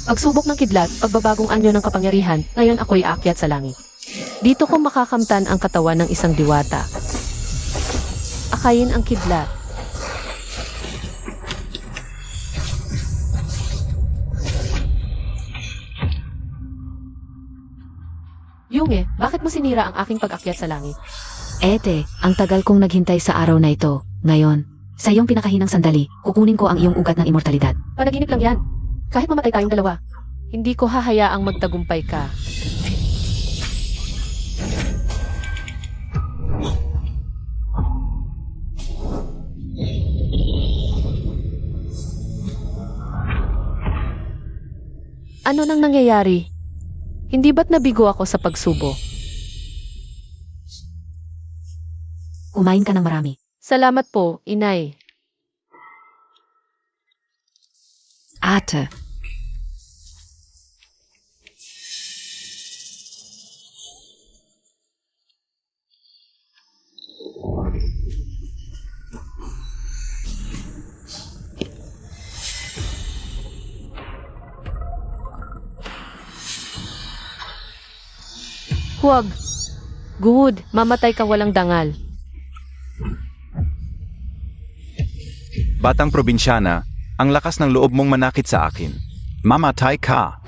Pagsubok ng kidlat, pagbabagong anyo ng kapangyarihan, ngayon ako'y aakyat sa langit. Dito ko makakamtan ang katawan ng isang diwata. Akayin ang kidlat. Yunge, bakit mo sinira ang aking pag-akyat sa langit? Ete, ang tagal kong naghintay sa araw na ito. Ngayon, sa iyong pinakahinang sandali, kukunin ko ang iyong ugat ng immortalidad. Panaginip lang yan. Kahit mamatay tayong dalawa. Hindi ko hahayaang magtagumpay ka. Ano nang nangyayari? Hindi ba't nabigo ako sa pagsubo? Kumain ka ng marami. Salamat po, inay. Ate. Huwag. Good, mamatay ka walang dangal. Batang probinsyana, ang lakas ng loob mong manakit sa akin. Mamatay ka!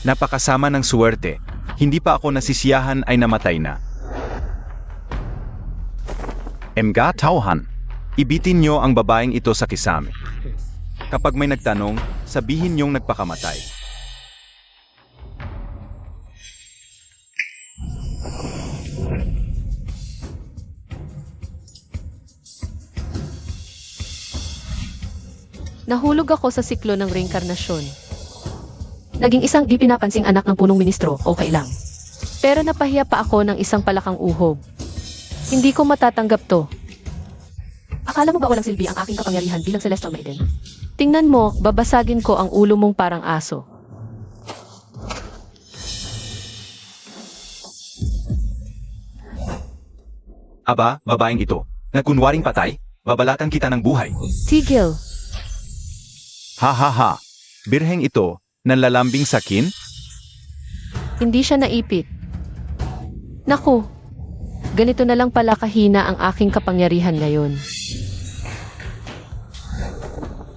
Napakasama ng suwerte. Hindi pa ako nasisiyahan ay namatay na. Emga tauhan. Ibitin niyo ang babaeng ito sa kisame. Kapag may nagtanong, sabihin niyong nagpakamatay. Nahulog ako sa siklo ng reinkarnasyon. Naging isang di pinapansing anak ng punong ministro, okay lang. Pero napahiya pa ako ng isang palakang uhog. Hindi ko matatanggap to. Akala mo ba walang silbi ang aking kapangyarihan bilang Celestial Maiden? Tingnan mo, babasagin ko ang ulo mong parang aso. Aba, babaeng ito. Nagkunwaring patay, babalatan kita ng buhay. Tigil. Ha ha ha. Birheng ito, nanlalambing sakin? Hindi siya naipit. Naku, ganito na lang pala kahina ang aking kapangyarihan ngayon.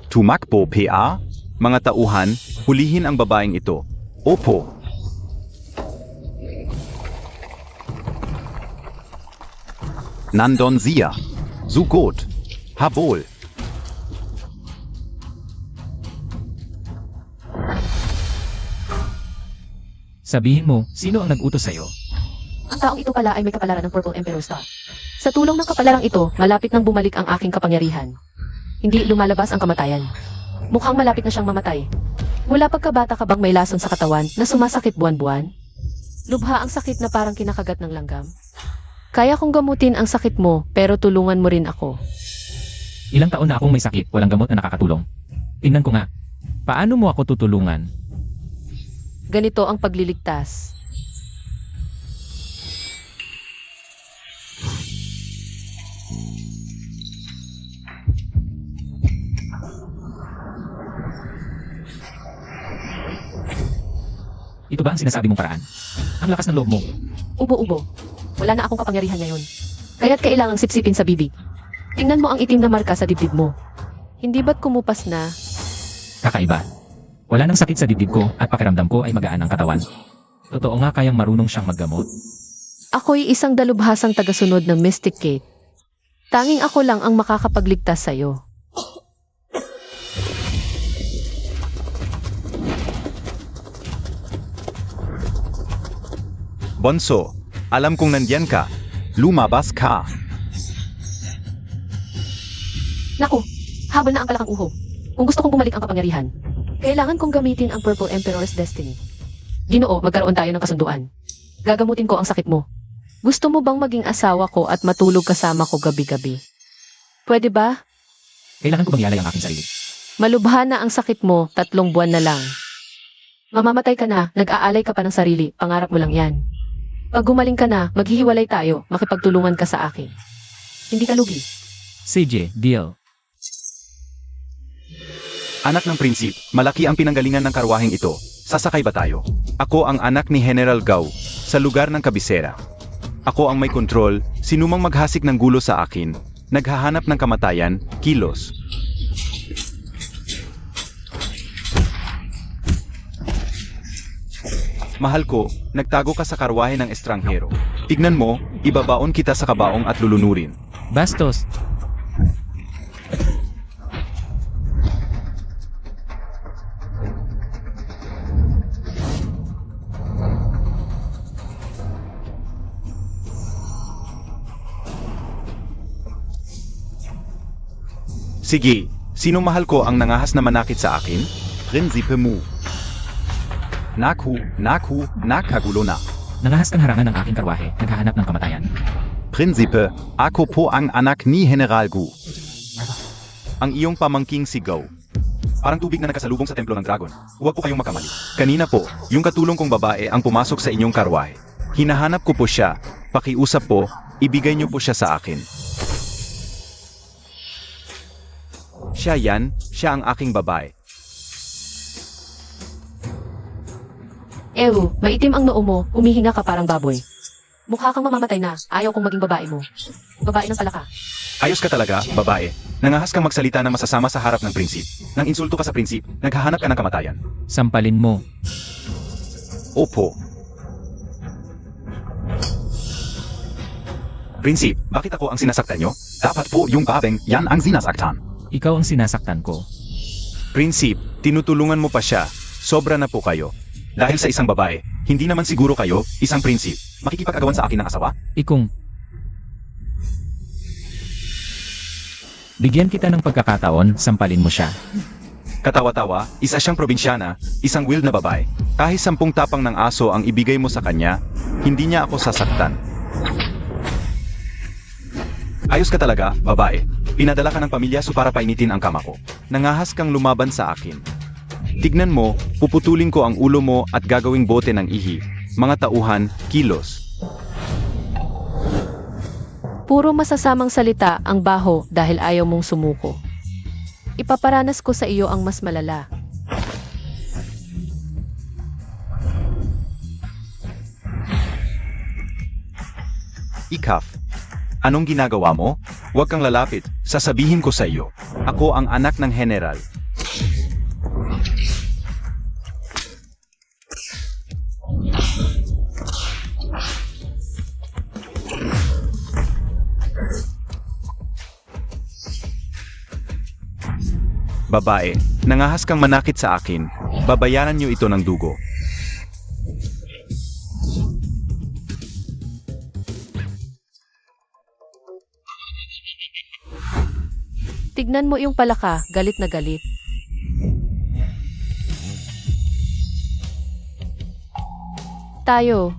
Tumakbo PA? Mga tauhan, hulihin ang babaeng ito. Opo. Nandon siya. Sugot. Habol. Sabihin mo, sino ang nag-utos sa'yo? Ang taong ito pala ay may kapalaran ng Purple Emperor Star. Sa tulong ng kapalarang ito, malapit nang bumalik ang aking kapangyarihan. Hindi lumalabas ang kamatayan. Mukhang malapit na siyang mamatay. Mula pagkabata ka bang may lason sa katawan na sumasakit buwan-buwan? Lubha ang sakit na parang kinakagat ng langgam? Kaya kong gamutin ang sakit mo, pero tulungan mo rin ako. Ilang taon na akong may sakit, walang gamot na nakakatulong. Tingnan ko nga. Paano mo ako tutulungan? Ganito ang pagliligtas. Ito ba ang sinasabi mong paraan? Ang lakas ng loob mo. Ubo-ubo. Wala na akong kapangyarihan ngayon. Kaya't kailangang sipsipin sa bibig. Tingnan mo ang itim na marka sa dibdib mo. Hindi ba't kumupas na? Kakaiba. Wala nang sakit sa dibdib ko at pakiramdam ko ay magaan ang katawan. Totoo nga kayang marunong siyang maggamot. Ako'y isang dalubhasang tagasunod ng Mystic Gate. Tanging ako lang ang makakapagligtas sa'yo. Bonso, alam kong nandyan ka. Lumabas ka. Naku, habol na ang palakang uhog. Kung gusto kong bumalik ang kapangyarihan, kailangan kong gamitin ang Purple Emperor's Destiny. Ginoo, magkaroon tayo ng kasunduan. Gagamutin ko ang sakit mo. Gusto mo bang maging asawa ko at matulog kasama ko gabi-gabi? Pwede ba? Kailangan ko bang ialay ang aking sarili? Malubha na ang sakit mo, 3 buwan na lang. Mamamatay ka na, nag-aalay ka pa ng sarili, pangarap mo lang yan. Pag gumaling ka na, maghihiwalay tayo, makipagtulungan ka sa akin. Hindi ka lugi. CJ, deal. Anak ng prinsip, malaki ang pinanggalingan ng karwaheng ito. Sasakay ba tayo? Ako ang anak ni General Gao, sa lugar ng kabisera. Ako ang may kontrol, sinumang maghasik ng gulo sa akin, naghahanap ng kamatayan, kilos. Mahal ko, nagtago ka sa karwahe ng estranghero. Tignan mo, ibabaon kita sa kabaong at lulunurin. Bastos! Sige, sino mahal ko ang nangahas na manakit sa akin? Prinsipe mo. Nakagulo na. Nangahas kang harangan ng aking karwahe, naghahanap ng kamatayan. Prinsipe, ako po ang anak ni General Gu. Ang iyong pamangking si Gao. Parang tubig na nakasalubong sa templo ng dragon. Huwag po kayong makamali. Kanina po, yung katulong kong babae ang pumasok sa inyong karwahe. Hinahanap ko po siya. Pakiusap po, ibigay niyo po siya sa akin. Siya ang aking babae. Ew, maitim ang noo mo, humihinga ka parang baboy. Mukha kang mamamatay na, ayaw kong maging babae mo. Babae ng palaka. Ayos ka talaga, babae. Nangahas kang magsalita ng masasama sa harap ng prinsip. Nang insulto ka sa prinsip, naghahanap ka ng kamatayan. Sampalin mo. Opo. Prinsip, bakit ako ang sinasaktan nyo? Dapat po yung babeng, yan ang sinasaktan. Ikaw ang sinasaktan ko. Prinsip, tinutulungan mo pa siya. Sobra na po kayo. Dahil sa isang babae, hindi naman siguro kayo, isang prinsip, makikipag-agawan sa akin ng asawa? Ikong. Bigyan kita ng pagkakataon, sampalin mo siya. Katawa-tawa, isa siyang probinsyana, isang wild na babae. Kahit 10 tapang ng aso ang ibigay mo sa kanya, hindi niya ako sasaktan. Ayos ka talaga, babae. Pinadala ka ng pamilya para painitin ang kama ko. Nangahas kang lumaban sa akin. Tignan mo, puputulin ko ang ulo mo at gagawing bote ng ihi. Mga tauhan, kilos. Puro masasamang salita ang baho dahil ayaw mong sumuko. Ipaparanas ko sa iyo ang mas malala. Ikaf. Anong ginagawa mo? Huwag kang lalapit, sasabihin ko sa iyo. Ako ang anak ng general. Babae, nangahas kang manakit sa akin, babayaran niyo ito ng dugo. Tignan mo yung palaka, galit na galit. Tayo.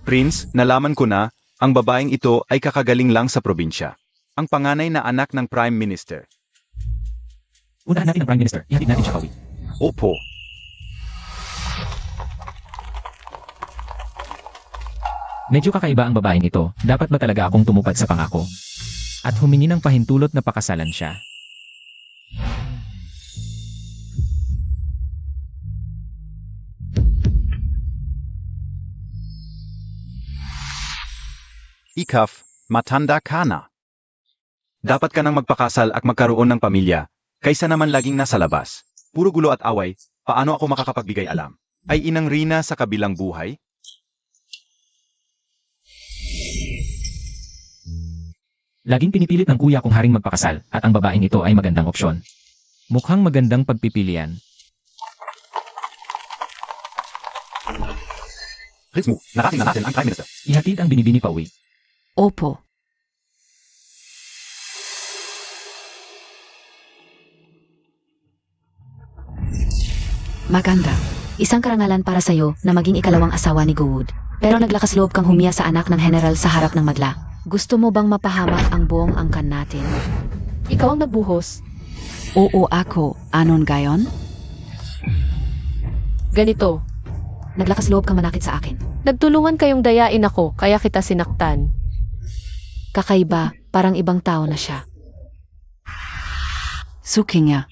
Prince, nalaman ko na, ang babaeng ito ay kakagaling lang sa probinsya. Ang panganay na anak ng Prime Minister. Unahan natin ang Prime Minister, ihatid natin siya pauwi. Opo. Medyo kakaiba ang babaeng ito, dapat ba talaga akong tumupad sa pangako? At humingi ng pahintulot na pakasalan siya. Ikaf, matanda ka na. Dapat ka nang magpakasal at magkaroon ng pamilya, kaysa naman laging nasa labas. Puro gulo at away, paano ako makakapagbigay alam? Ay inang Rina sa kabilang buhay? Laging pinipilit ng kuya kong haring magpakasal, at ang babaeng ito ay magandang opsyon. Mukhang magandang pagpipilian. Rizmu, narating na natin ang Prime Minister. Ihatid ang binibini pauwi. Opo. Maganda. Isang karangalan para sa'yo na maging ikalawang asawa ni Gowood. Pero naglakas loob kang humiya sa anak ng general sa harap ng madla. Gusto mo bang mapahamak ang buong angkan natin? Ikaw ang nagbuhos. Oo ako. Anon gayon? Ganito. Naglakas loob kang manakit sa akin. Nagtulungan kayong dayain ako, kaya kita sinaktan. Kakaiba, parang ibang tao na siya. Suki niya.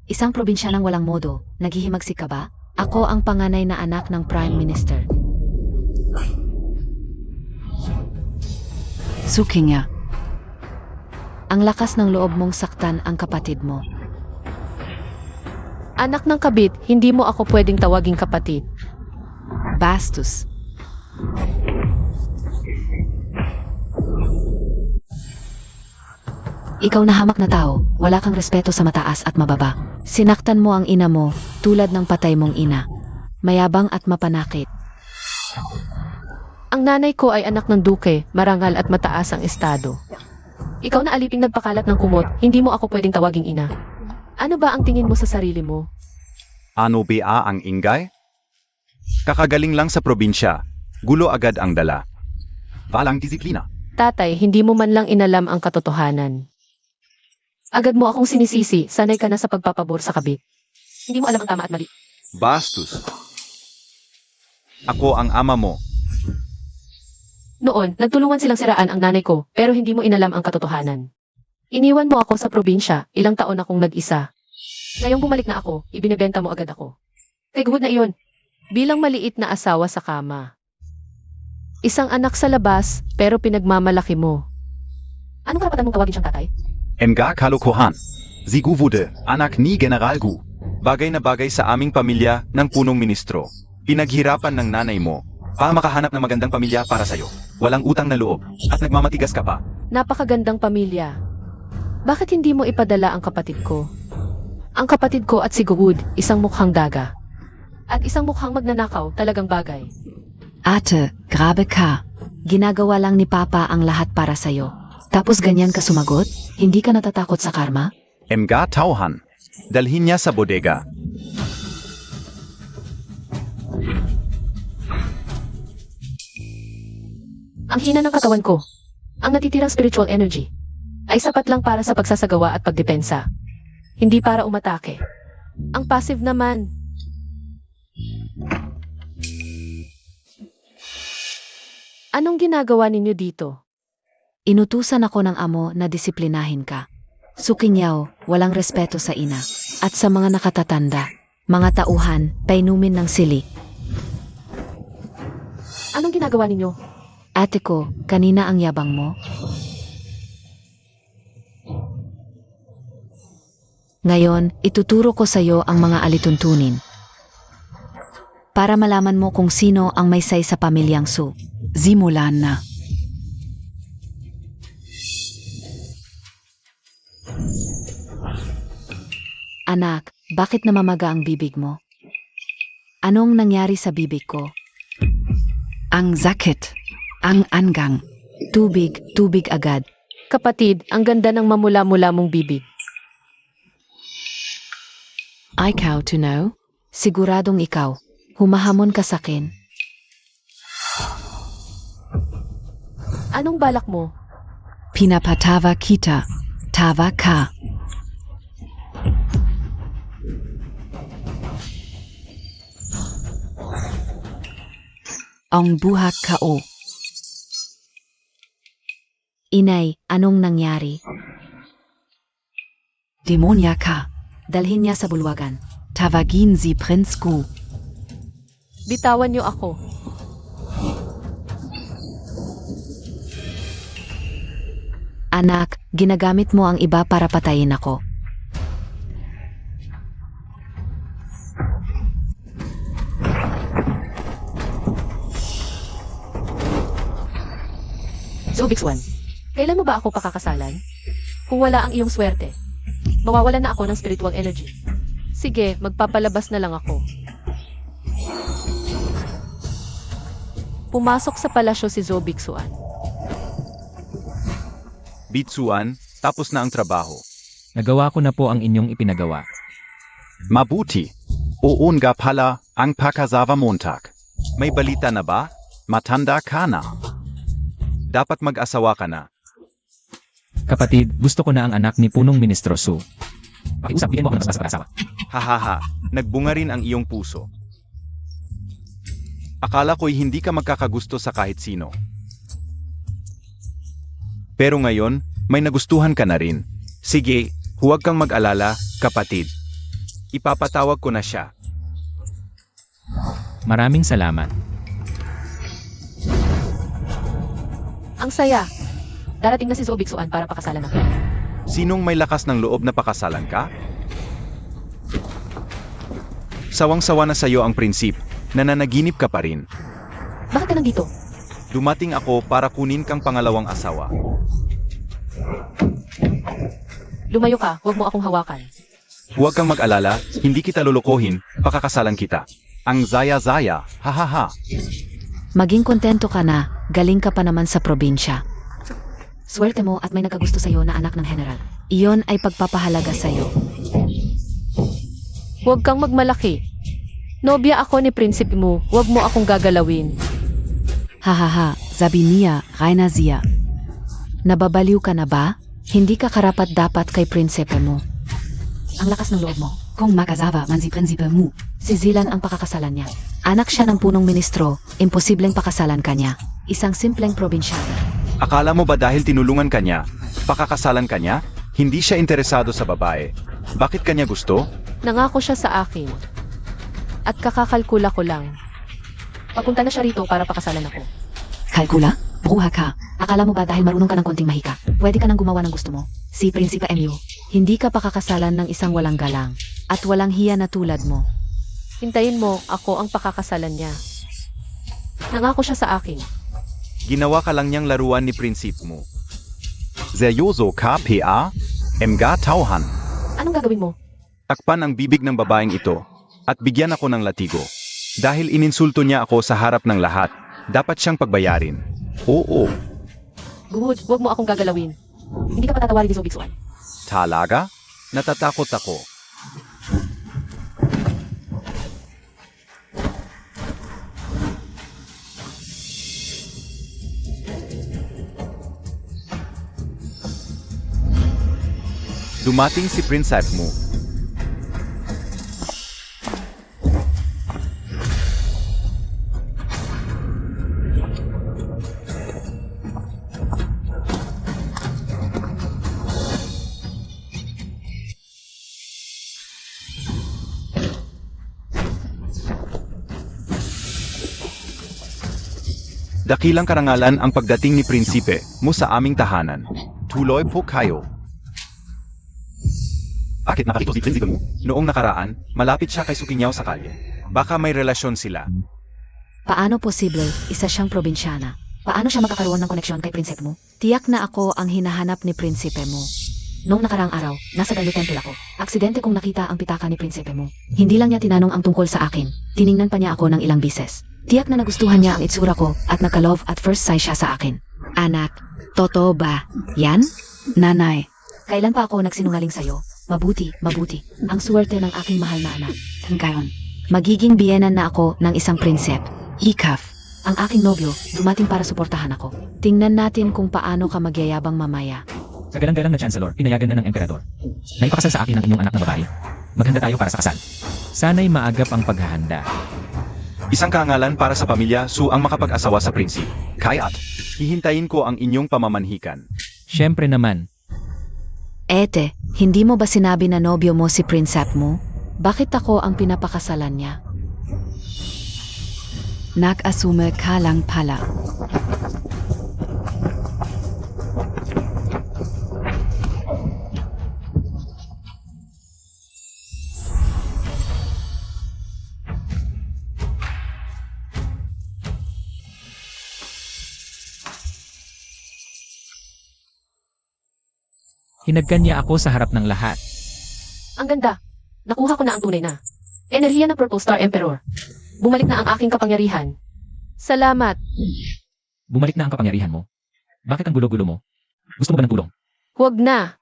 Isang probinsyanang walang modo, naghihimagsik ka ba? Ako ang panganay na anak ng Prime Minister. Suki niya. Ang lakas ng loob mong saktan ang kapatid mo. Anak ng kabit, hindi mo ako pwedeng tawaging kapatid. Bastos. Ikaw na hamak na tao, wala kang respeto sa mataas at mababa. Sinaktan mo ang ina mo, tulad ng patay mong ina. Mayabang at mapanakit. Ang nanay ko ay anak ng duke, marangal at mataas ang estado. Ikaw na aliping nagpakalat ng kumot, hindi mo ako pwedeng tawaging ina. Ano ba ang tingin mo sa sarili mo? Ano ba ang ingay? Kakagaling lang sa probinsya. Gulo agad ang dala. Walang disiplina. Tatay, hindi mo man lang inalam ang katotohanan. Agad mo akong sinisisi, sanay ka na sa pagpapabor sa kabit. Hindi mo alam ang tama at mali. Bastos. Ako ang ama mo. Noon, nagtulungan silang siraan ang nanay ko, pero hindi mo inalam ang katotohanan. Iniwan mo ako sa probinsya, ilang taon akong nag-isa. Ngayong bumalik na ako, ibinebenta mo agad ako. Kay na iyon. Bilang maliit na asawa sa kama. Isang anak sa labas, pero pinagmamalaki mo. Anong karapatan mong tawagin siyang tatay? Enga kalokohan. Si Gu wurde, anak ni General Gu. Bagay na bagay sa aming pamilya ng punong ministro. Pinaghirapan ng nanay mo para makahanap ng magandang pamilya para sa'yo. Walang utang na loob at nagmamatigas ka pa. Napakagandang pamilya. Bakit hindi mo ipadala ang kapatid ko? Ang kapatid ko at si Good, isang mukhang daga. At isang mukhang magnanakaw, talagang bagay. Ate, grabe ka. Ginagawa lang ni Papa ang lahat para sa'yo. Tapos ganyan ka sumagot? Hindi ka natatakot sa karma? Emga tauhan. Dalhin niya sa bodega. Ang hina ng katawan ko, ang natitirang spiritual energy, ay sapat lang para sa pagsasagawa at pagdepensa. Hindi para umatake. Ang passive naman. Anong ginagawa ninyo dito? Inutusan ako ng amo na disiplinahin ka. Sukinyaw, walang respeto sa ina. At sa mga nakatatanda, mga tauhan, painumin ng sili. Anong ginagawa ninyo? Ate ko, kanina ang yabang mo? Ngayon, ituturo ko sa iyo ang mga alituntunin. Para malaman mo kung sino ang may say sa pamilyang Su. Simulan na. Anak, bakit namamaga ang bibig mo? Anong nangyari sa bibig ko? Ang sakit. Ang angang. Tubig, tubig agad. Kapatid, ang ganda ng mamula-mula mong bibig. Ikaw to know? Siguradong ikaw. Humahamon ka sa akin. Anong balak mo? Pinapatawa kita. Tawa ka. Ang buhak kao. Inay, anong nangyari? Demonya ka. Dalhin niya sa bulwagan. Tawagin si Prinz Gu. Bitawan niyo ako. Anak, ginagamit mo ang iba para patayin ako. Zobix 1. Kailan mo ba ako pakakasalan? Kung wala ang iyong swerte, mawawalan na ako ng spiritual energy. Sige, magpapalabas na lang ako. Pumasok sa palasyo si Zobix 1. Bitsuan, tapos na ang trabaho. Nagawa ko na po ang inyong ipinagawa. Mabuti. Uun nga pala ang Pakasawa Montag. May balita na ba? Matanda ka na. Dapat mag-asawa ka na. Kapatid, gusto ko na ang anak ni punong ministro Su. Pakiusap, bigyan mo ako ng mas asawa. Hahaha, nagbunga rin ang iyong puso. Akala ko'y hindi ka magkakagusto sa kahit sino. Pero ngayon, may nagustuhan ka na rin. Sige, huwag kang mag-alala, kapatid. Ipapatawag ko na siya. Maraming salamat. Ang saya. Darating na si Zoe Biksuan para pakasalan ako. Sinong may lakas ng loob na pakasalan ka? Sawang-sawa na sa'yo ang prinsip, nananaginip ka pa rin. Bakit ka nandito? Dumating ako para kunin kang pangalawang asawa. Lumayo ka, huwag mo akong hawakan. Huwag kang mag-alala, hindi kita lulukohin, pakakasalan kita. Ang zaya-zaya, hahaha. Maging kontento ka na, galing ka pa naman sa probinsya. Swerte mo at may nagkagusto sa'yo na anak ng general. Iyon ay pagpapahalaga sa'yo. Huwag kang magmalaki. Nobya ako ni prinsipe mo, huwag mo akong gagalawin. Hahaha, sabi niya, Raina Zia. Nababaliw ka na ba? Hindi ka karapat-dapat kay prinsipe mo. Ang lakas ng loob mo. Kung makasawa man si Prinsipe mo. Si Zilan ang pakakasalan niya. Anak siya ng punong ministro, imposibleng pakasalan ka niya. Isang simpleng probinsyano. Akala mo ba dahil tinulungan ka niya, pakakasalan ka niya, hindi siya interesado sa babae? Bakit kanya gusto? Nangako siya sa akin. At kakakalkula ko lang. Papunta na siya rito para pakasalan ako. Kalkula? Bruha ka. Akala mo ba dahil marunong ka ng konting mahika, pwede ka nang gumawa ng gusto mo? Si Prinsipe Emil, hindi ka pakakasalan ng isang walang galang. At walang hiya na tulad mo. Hintayin mo, ako ang pakakasalan niya. Nangako siya sa akin. Ginawa ka lang niyang laruan ni prinsip mo. Seryoso ka, PA? Mga tauhan. Anong gagawin mo? Takpan ang bibig ng babaeng ito, at bigyan ako ng latigo. Dahil ininsulto niya ako sa harap ng lahat, dapat siyang pagbayarin. Oo, Guhud, huwag mo akong gagalawin. Hindi ka patatawarin ni Zoe Biksuan. talaga? Natatakot ako. Dumating si prinsip mo. Dakilang karangalan ang pagdating ni prinsipe mo sa aming tahanan. Tuloy po kayo. Bakit nakakito si prinsipe mo? Noong nakaraan, malapit siya kay Sukinyaw sa kalye. Baka may relasyon sila. Paano posible, isa siyang probinsyana? Paano siya magkakaroon ng koneksyon kay prinsipe mo? Tiyak na ako ang hinahanap ni prinsipe mo. Noong nakarang araw, nasa Dalu Temple ako. Aksidente kong nakita ang pitaka ni prinsipe mo. Hindi lang niya tinanong ang tungkol sa akin. Tiningnan pa niya ako ng ilang bises. Tiyak na nagustuhan niya ang itsura ko at naka-love at first sight siya sa akin. Anak, totoo ba? Yan? Nanay. Kailan pa ako nagsinungaling sa'yo? Mabuti, mabuti. Ang swerte ng aking mahal na anak. Ngayon. Magiging biyenan na ako ng isang prinsep. Hikaf. Ang aking nobyo, dumating para suportahan ako. Tingnan natin kung paano ka magyayabang mamaya. Sa galang-galang na Chancellor, pinayagan na ng Emperador. Naipakasal sa akin ang inyong anak na babae. Maghanda tayo para sa kasal. Sana'y maagap ang paghahanda. Isang karangalan para sa pamilya ang makapag-asawa sa prinsip. Kaya't, hihintayin ko ang inyong pamamanhikan. Siyempre naman, Ete, hindi mo ba sinabi na nobyo mo si prinsep mo? Bakit ako ang pinapakasalan niya? Nag-asume ka lang pala. hinagkan niya ako sa harap ng lahat. Ang ganda. Nakuha ko na ang tunay na. Enerhiya ng Purple Star Emperor. Bumalik na ang aking kapangyarihan. Salamat. Bumalik na ang kapangyarihan mo. Bakit ang gulo-gulo mo? Gusto mo ba ng tulong? Huwag na.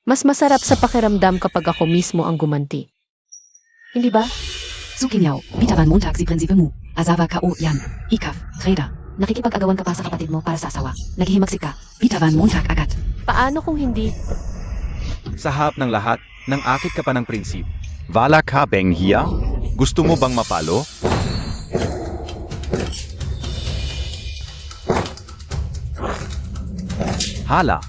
Mas masarap sa pakiramdam kapag ako mismo ang gumanti. Hindi ba? Sukinyaw. Bitawan Montag si Prinsipe mo. Asawa ka o yan. Hikaf. Reda. Nakikipag-agawan ka pa sa kapatid mo para sa asawa. Naghihimagsik ka. Bitawan Montag agad. Paano kung hindi? Sa harap ng lahat, nang akit ka pa ng prinsip. Vala ka bang hiya? Gusto mo bang mapalo? Hala,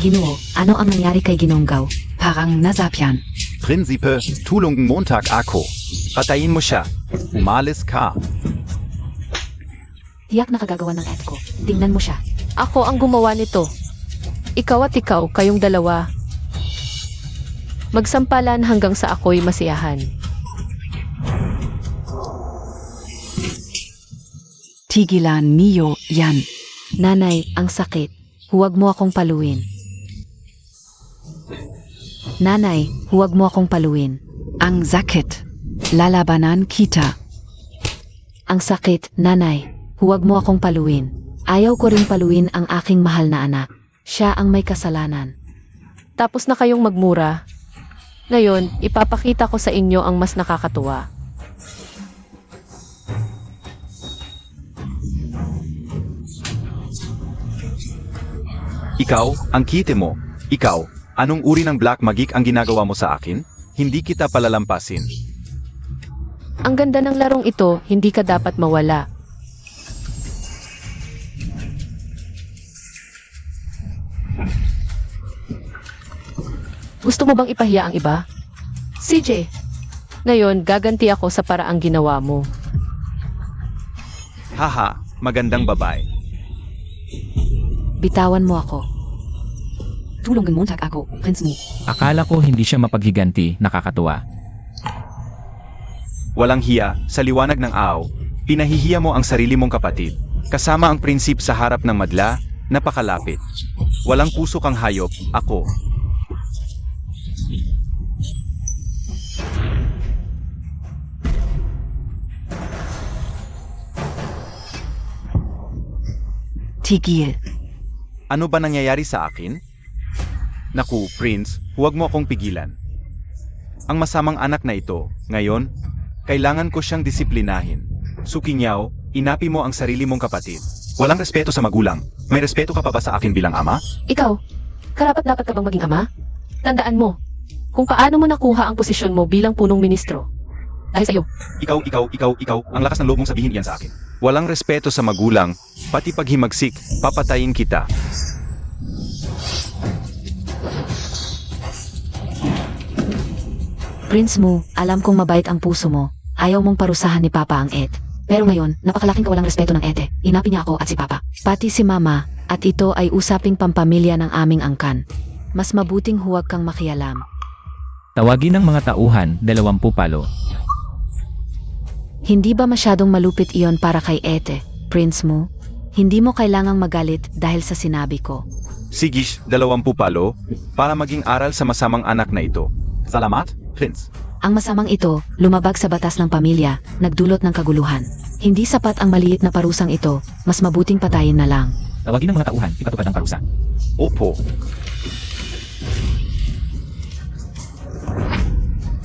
Ginoo, ano ang nangyari kay Ginonggaw? Parang nasapyan. Prinsipe, tulong Montag ako. Patayin mo siya. Umalis ka. Tiyak na kagagawa ng Ed ko. Tingnan mo siya. Ako ang gumawa nito. Ikaw at ikaw, kayong dalawa. Magsampalan hanggang sa ako'y masiyahan. Tigilan niyo yan. Nanay, ang sakit. Huwag mo akong paluin. Nanay, huwag mo akong paluin. Ang sakit. Lalabanan kita. Ang sakit, nanay. Huwag mo akong paluin. Ayaw ko rin paluin ang aking mahal na anak. Siya ang may kasalanan. Tapos na kayong magmura. Ngayon, ipapakita ko sa inyo ang mas nakakatuwa. Ikaw, ang kite mo. Ikaw, anong uri ng black magic ang ginagawa mo sa akin? Hindi kita palalampasin. Ang ganda ng larong ito, hindi ka dapat mawala. Gusto mo bang ipahiya ang iba? CJ, ngayon gaganti ako sa paraang ginawa mo. Haha, magandang babae. Bitawan mo ako. Tulungan Montag ako, Prinz Mu. Akala ko hindi siya mapaghiganti, nakakatuwa. Walang hiya, sa liwanag ng araw, pinahihiya mo ang sarili mong kapatid. Kasama ang prinsip sa harap ng madla, napakalapit. Walang puso kang hayop, ako. Tigil. Ano ba nangyayari sa akin? Naku, Prince, huwag mo akong pigilan. Ang masamang anak na ito, ngayon, kailangan ko siyang disiplinahin. Sukinyaw, inapi mo ang sarili mong kapatid. Walang respeto sa magulang. May respeto ka pa ba sa akin bilang ama? Ikaw, karapat-dapat ka bang maging ama? Tandaan mo, kung paano mo nakuha ang posisyon mo bilang punong ministro. Dahil sa'yo, Ikaw, ang lakas ng loob mong sabihin iyan sa akin. Walang respeto sa magulang, pati pag himagsik, papatayin kita. Prince Mu, alam kong mabait ang puso mo. Ayaw mong parusahan ni Papa ang Ed. Pero ngayon, napakalaking kawalang respeto ng Ed. Inapi niya ako at si Papa. Pati si Mama, at ito ay usaping pampamilya ng aming angkan. Mas mabuting huwag kang makialam. Tawagin ng mga tauhan, 20 palo. Hindi ba masyadong malupit iyon para kay Ete, Prince Mu? Hindi mo kailangang magalit dahil sa sinabi ko. Sigish, 20 palo, para maging aral sa masamang anak na ito. Salamat, Prince. Ang masamang ito, lumabag sa batas ng pamilya, nagdulot ng kaguluhan. Hindi sapat ang maliit na parusang ito, mas mabuting patayin na lang. Tawagin ng mga tauhan, ipatupad ang parusa. Opo.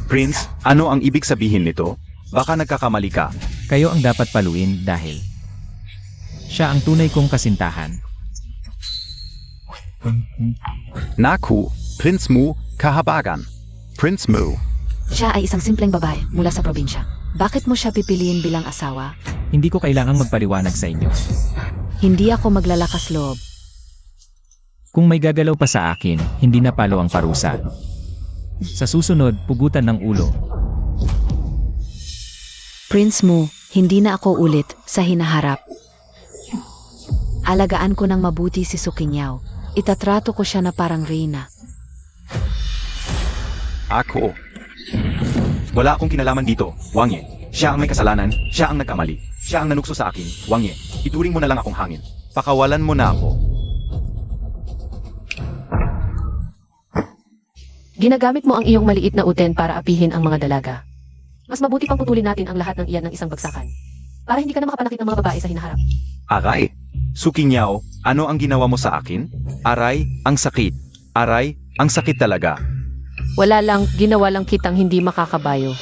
Prince, ano ang ibig sabihin nito? Baka nagkakamali ka. Kayo ang dapat paluin dahil siya ang tunay kong kasintahan. Naku, Prince Mu, kahabagan. Prince Mu. Siya ay isang simpleng babae mula sa probinsya. Bakit mo siya pipiliin bilang asawa? Hindi ko kailangang magpaliwanag sa inyo. Hindi ako maglalakas loob. Kung may gagalaw pa sa akin, hindi na palo ang parusa. Sa susunod, pugutan ng ulo. Prince Mu, hindi na ako ulit sa hinaharap. Alagaan ko ng mabuti si Sukinyaw. Itatrato ko siya na parang reyna. Ako. Wala akong kinalaman dito, Wang Ye. Siya ang may kasalanan, siya ang nagkamali. Siya ang nanukso sa akin, Wang Ye. Ituring mo na lang akong hangin. Pakawalan mo na ako. ginagamit mo ang iyong maliit na uten para apihin ang mga dalaga. Mas mabuti pang putulin natin ang lahat ng iyan ng isang bagsakan. Para hindi ka na makapanakit ng mga babae sa hinaharap. Aray. Sukinyaw, ano ang ginawa mo sa akin? Aray, ang sakit. Aray, ang sakit talaga. Wala lang, ginawa lang kitang hindi makakabayo.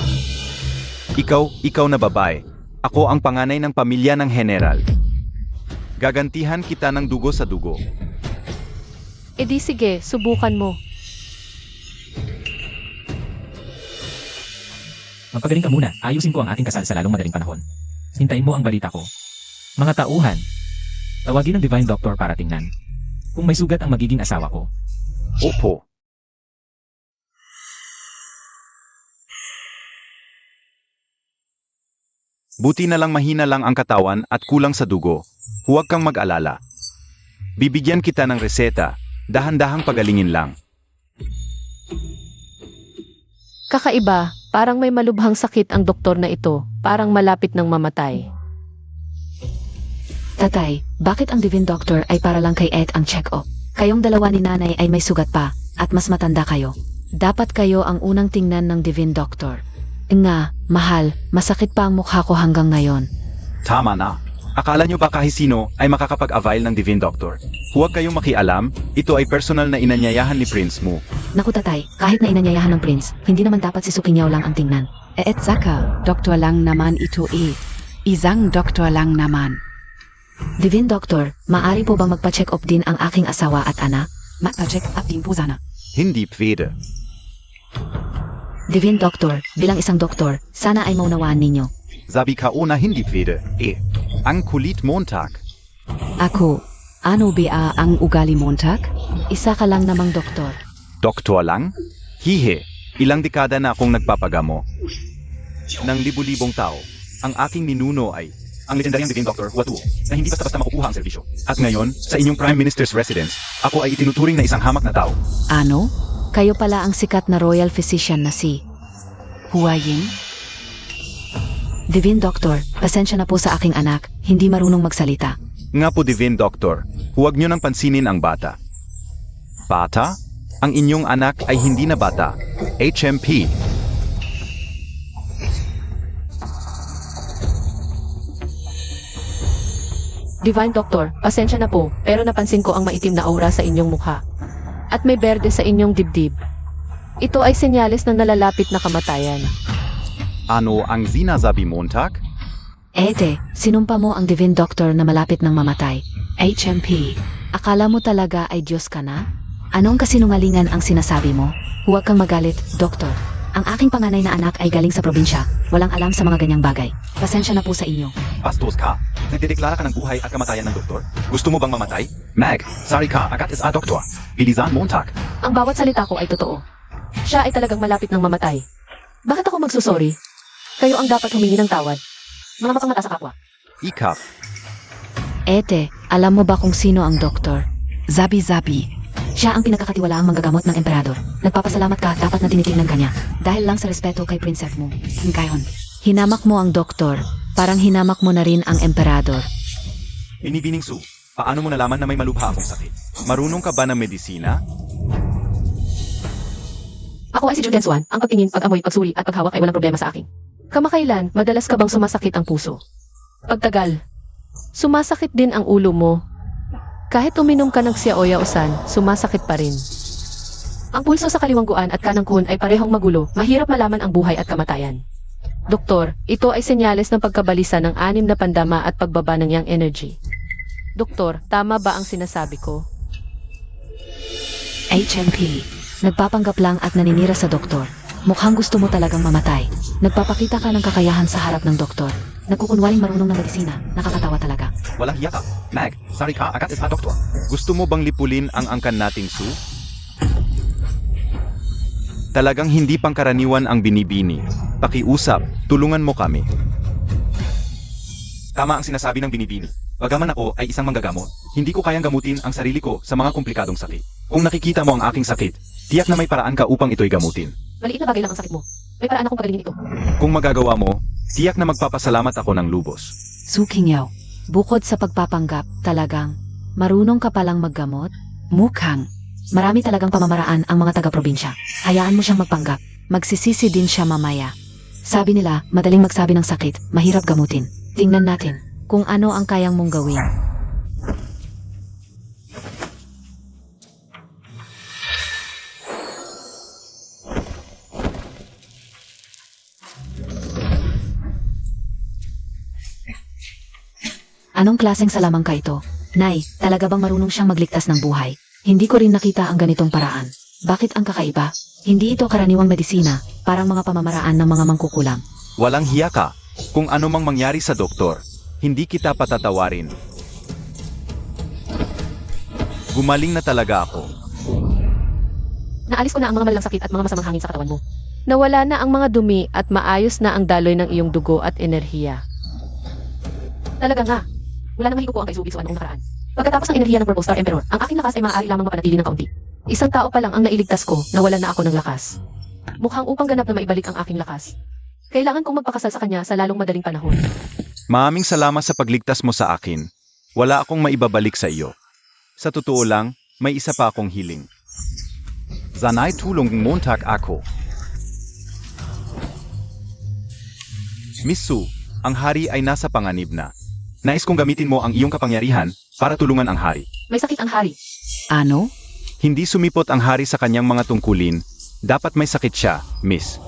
Ikaw na babae. Ako ang panganay ng pamilya ng general. Gagantihan kita ng dugo sa dugo. E di sige, subukan mo. Magpagaling ka muna, ayusin ko ang ating kasal sa lalong madaling panahon. Hintayin mo ang balita ko. Mga tauhan, tawagin ng Divine Doctor para tingnan. kung may sugat ang magiging asawa ko. Opo. Buti na lang mahina lang ang katawan at kulang sa dugo. Huwag kang mag-alala. Bibigyan kita ng reseta. Dahan-dahang pagalingin lang. Kakaiba, parang may malubhang sakit ang doktor na ito, parang malapit ng mamatay. Tatay, bakit ang Divine Doctor ay para lang kay Ed ang check-up? Kayong dalawa ni nanay ay may sugat pa, at mas matanda kayo. Dapat kayo ang unang tingnan ng Divine Doctor. Nga, mahal, masakit pa ang mukha ko hanggang ngayon. Tama na. Akala nyo ba kahit sino ay makakapag-avail ng Divine Doctor? Huwag kayong makialam, ito ay personal na inanyayahan ni Prince Mu. Naku tatay, kahit na inanyayahan ng Prince, hindi naman dapat si Sukinyaw lang ang tingnan. Et Saka, Doktor lang naman ito eh. Isang doktor lang naman. Divine Doctor, maari po bang magpa-check up din ang aking asawa at anak? Magpa-check up din po sana. Hindi pwede. Divine Doctor, bilang isang doktor, sana ay maunawaan ninyo. Sabi ka una hindi pwede. Ang kulit Montag. Ako, ano ba ang ugali Montag? Isa ka lang namang doktor. Doktor lang? Hihe, ilang dekada na akong nagpapagamo. Nang libu-libong tao, ang aking ninuno ay ang legendaryang Divine Doctor Watu, na hindi basta-basta makukuha ang serbisyo. At ngayon, sa inyong Prime Minister's residence, ako ay itinuturing na isang hamak na tao. Ano? Kayo pala ang sikat na royal physician na si Huayin? Divine Doctor, pasensya na po sa aking anak, hindi marunong magsalita. Nga po Divine Doctor, huwag nyo nang pansinin ang bata. Bata? Ang inyong anak ay hindi na bata. HMP. Divine Doctor, pasensya na po, pero napansin ko ang maitim na aura sa inyong mukha. At may berde sa inyong dibdib. Ito ay senyales ng nalalapit na kamatayan. Ano ang sinasabi Montag? Ede, sinumpa mo ang Divine Doctor na malapit ng mamatay. HMP. Akala mo talaga ay Diyos ka na? Anong kasinungalingan ang sinasabi mo? Huwag kang magalit, Doktor. Ang aking panganay na anak ay galing sa probinsya. Walang alam sa mga ganyang bagay. Pasensya na po sa inyo. Bastos ka. Nagdedeklara ka ng buhay at kamatayan ng doktor? Gusto mo bang mamatay? Mag, sorry ka, agad is a doktor. Bilisan Montag. Ang bawat salita ko ay totoo. Siya ay talagang malapit ng mamatay. Bakit ako magsusorry? Kayo ang dapat humingi ng tawad. Mga mapangmata sa kapwa. Ikap. Ede, alam mo ba kung sino ang doktor? Zabi-zabi. Siya ang pinagkakatiwalaang manggagamot ng emperador. Nagpapasalamat ka, dapat na tinitingnan ka niya. Dahil lang sa respeto kay prinsep mo. Ngayon, Hinamak mo ang doktor. Parang hinamak mo na rin ang emperador. Binibining Su, paano mo nalaman na may malubha akong sakit? Marunong ka ba ng medisina? Ako ay si Juden Swan, ang pagtingin, pag-amoy, pagsuri at paghawak ay walang problema sa akin. Kamakailan, madalas ka bang sumasakit ang puso? Pagtagal, sumasakit din ang ulo mo. Kahit uminom ka ng siaoya-usan, sumasakit pa rin. Ang pulso sa kaliwangguan at kanang kuhon ay parehong magulo, mahirap malaman ang buhay at kamatayan. Doktor, ito ay senyales ng pagkabalisa ng 6 na pandama at pagbaba ng yang energy. Doktor, tama ba ang sinasabi ko? HMP. Nagpapanggap lang at naninira sa doktor. Mukhang gusto mo talagang mamatay. Nagpapakita ka ng kakayahan sa harap ng doktor. Nagkukunwaring marunong ng medisina. Nakakatawa talaga. Walang hiya ka. Mag, sorry ka, agad is a doktor. Gusto mo bang lipulin ang angkan nating Su? Talagang hindi pangkaraniwan ang binibini. Pakiusap, tulungan mo kami. Tama ang sinasabi ng binibini. Bagaman ako ay isang manggagamot, hindi ko kayang gamutin ang sarili ko sa mga komplikadong sakit. Kung nakikita mo ang aking sakit, tiyak na may paraan ka upang ito'y gamutin. Maliit na bagay lang ang sakit mo. May paraan akong pagalingin ito. Kung magagawa mo, tiyak na magpapasalamat ako ng lubos. Sukingyaw. Bukod sa pagpapanggap, talagang marunong ka palang maggamot? Mukhang. Marami talagang pamamaraan ang mga taga-probinsya. Hayaan mo siyang magpanggap. Magsisisi din siya mamaya. Sabi nila, madaling magsabi ng sakit, mahirap gamutin. Tingnan natin kung ano ang kayang mong gawin. Anong klaseng salamang ka ito? Nay, talaga bang marunong siyang magligtas ng buhay? Hindi ko rin nakita ang ganitong paraan. Bakit ang kakaiba? Hindi ito karaniwang medisina, parang mga pamamaraan ng mga mangkukulam. Walang hiya ka. Kung ano mang mangyari sa doktor, hindi kita patatawarin. Gumaling na talaga ako. Naalis ko na ang mga malalang sakit at mga masamang hangin sa katawan mo. Nawala na ang mga dumi at maayos na ang daloy ng iyong dugo at enerhiya. Talaga nga. Wala namang higuko ang kaisubiksuan noong nakaraan. Pagkatapos ng enerhiya ng Purple Star Emperor, ang aking lakas ay maaari lamang mapanatili ng kaunti. Isang tao pa lang ang nailigtas ko, nawala na ako ng lakas. Mukhang upang ganap na maibalik ang aking lakas. Kailangan kong magpakasal sa kanya sa lalong madaling panahon. Maraming salamat sa pagligtas mo sa akin. Wala akong maibabalik sa iyo. Sa totoo lang, may isa pa akong hiling. Sana'y tulong Montag ako. Miss Su, ang hari ay nasa panganib na. Nais kong gamitin mo ang iyong kapangyarihan para tulungan ang hari. May sakit ang hari. Ano? Hindi sumipot ang hari sa kanyang mga tungkulin. Dapat may sakit siya, Miss.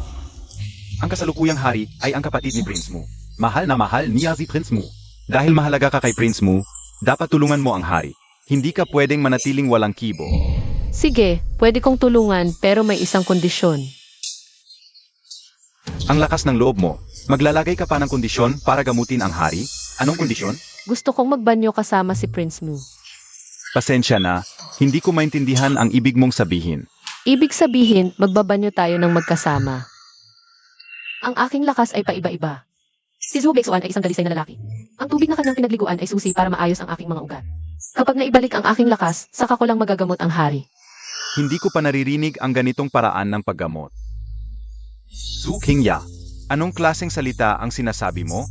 Ang kasalukuyang hari ay ang kapatid ni Prince Mu. Mahal na mahal niya si Prince Mu. Dahil mahalaga ka kay Prince Mu, dapat tulungan mo ang hari. Hindi ka pwedeng manatiling walang kibo. Sige, pwede kong tulungan pero may isang kondisyon. Ang lakas ng loob mo. Maglalagay ka pa ng kondisyon para gamutin ang hari? Anong kondisyon? Gusto kong magbanyo kasama si Prince Mu. Pasensya na, hindi ko maintindihan ang ibig mong sabihin. Ibig sabihin, magbabanyo tayo ng magkasama. Ang aking lakas ay paiba-iba. Si Zhu Beixuan ay isang dalisay na lalaki. Ang tubig na kanyang pinagliguan ay susi para maayos ang aking mga ugat. Kapag naibalik ang aking lakas, saka ko lang magagamot ang hari. Hindi ko pa naririnig ang ganitong paraan ng paggamot. Su Qingya, anong klaseng salita ang sinasabi mo?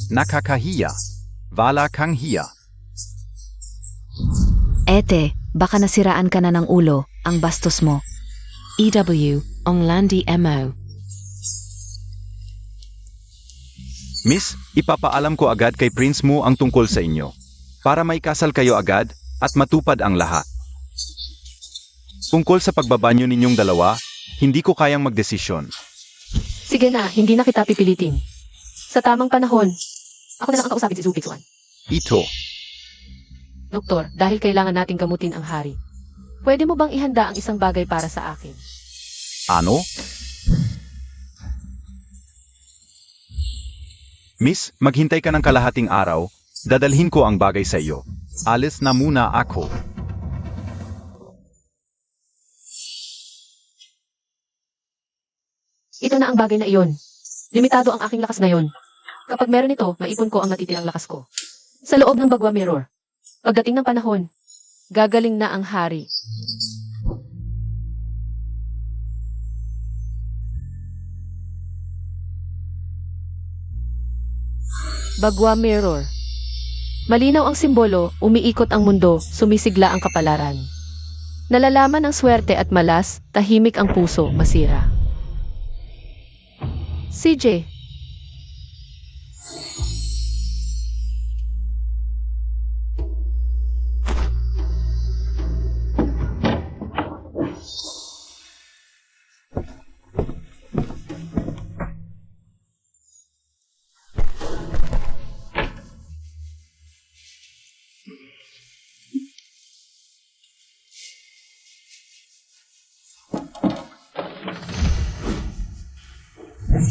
Nakakahiya. Wala kang hiya. Ete, baka nasiraan ka na ng ulo, ang bastos mo. EW, Onglandi MO. Miss, ipapaalam ko agad kay Prince Mu ang tungkol sa inyo. Para maikasal kayo agad at matupad ang lahat. Tungkol sa pagbabanyo ninyong dalawa, hindi ko kayang magdesisyon. Sige na, hindi na kita pipilitin. Sa tamang panahon, ako na lang ang kausapin si Zhu Beixuan. Ito, Doktor, dahil kailangan nating gamutin ang hari. Pwede mo bang ihanda ang isang bagay para sa akin? ano? Miss, maghintay ka ng kalahating araw, dadalhin ko ang bagay sa iyo. Alis na muna ako. Ito na ang bagay na iyon. Limitado ang aking lakas ngayon. Kapag meron ito, maipon ko ang natitirang lakas ko. Sa loob ng Bagwa Mirror. Pagdating ng panahon, gagaling na ang hari. Bagwa Mirror. Malinaw ang simbolo, umiikot ang mundo, sumisigla ang kapalaran. Nalalaman ang swerte at malas, tahimik ang puso, masira. CJ.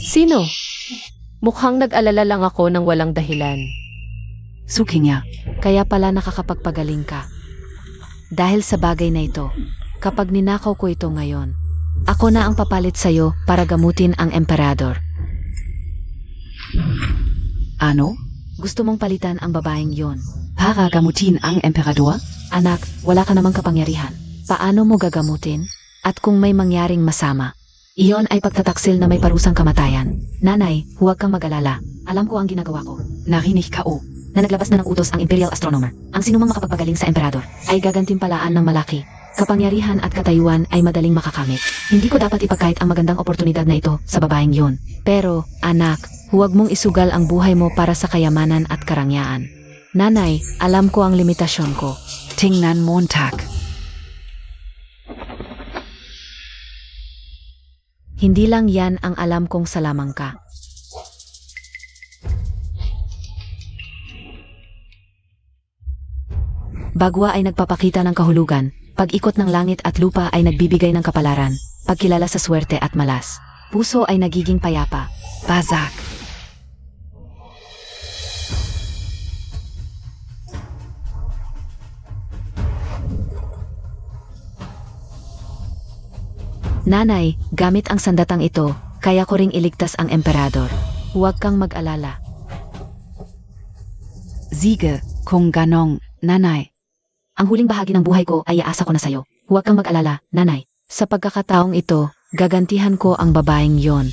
Sino? Mukhang nag-alala lang ako ng walang dahilan. Su Qingya. Kaya pala nakakapagpagaling ka. Dahil sa bagay na ito, kapag ninakaw ko ito ngayon, ako na ang papalit sa'yo para gamutin ang emperador. Ano? Gusto mong palitan ang babaeng yon. Para gamutin ang emperador? Anak, wala ka namang kapangyarihan. Paano mo gagamutin? At kung may mangyaring masama, iyon ay pagtataksil na may parusang kamatayan. Nanay, huwag kang mag-alala. Alam ko ang ginagawa ko. Narinig ka o. Na naglabas na ng utos ang Imperial Astronomer. Ang sinumang makapagpagaling sa emperador ay gagantimpalaan ng malaki. Kapangyarihan at katayuan ay madaling makakamit. Hindi ko dapat ipagkait ang magandang oportunidad na ito sa babaeng yon. Pero, anak, huwag mong isugal ang buhay mo para sa kayamanan at karangyaan. Nanay, alam ko ang limitasyon ko. Tingnan Montag. Hindi lang yan ang alam kong salamang ka. Bagwa ay nagpapakita ng kahulugan. Pag-ikot ng langit at lupa ay nagbibigay ng kapalaran. Pagkilala sa swerte at malas. Puso ay nagiging payapa. Bazak. Nanay, gamit ang sandatang ito, kaya ko ring iligtas ang emperador. Huwag kang mag-alala. Siege, kung ganong, nanay. Ang huling bahagi ng buhay ko ay iaasa ko na sa'yo. Huwag kang mag-alala, nanay. Sa pagkakataong ito, gagantihan ko ang babaeng yon.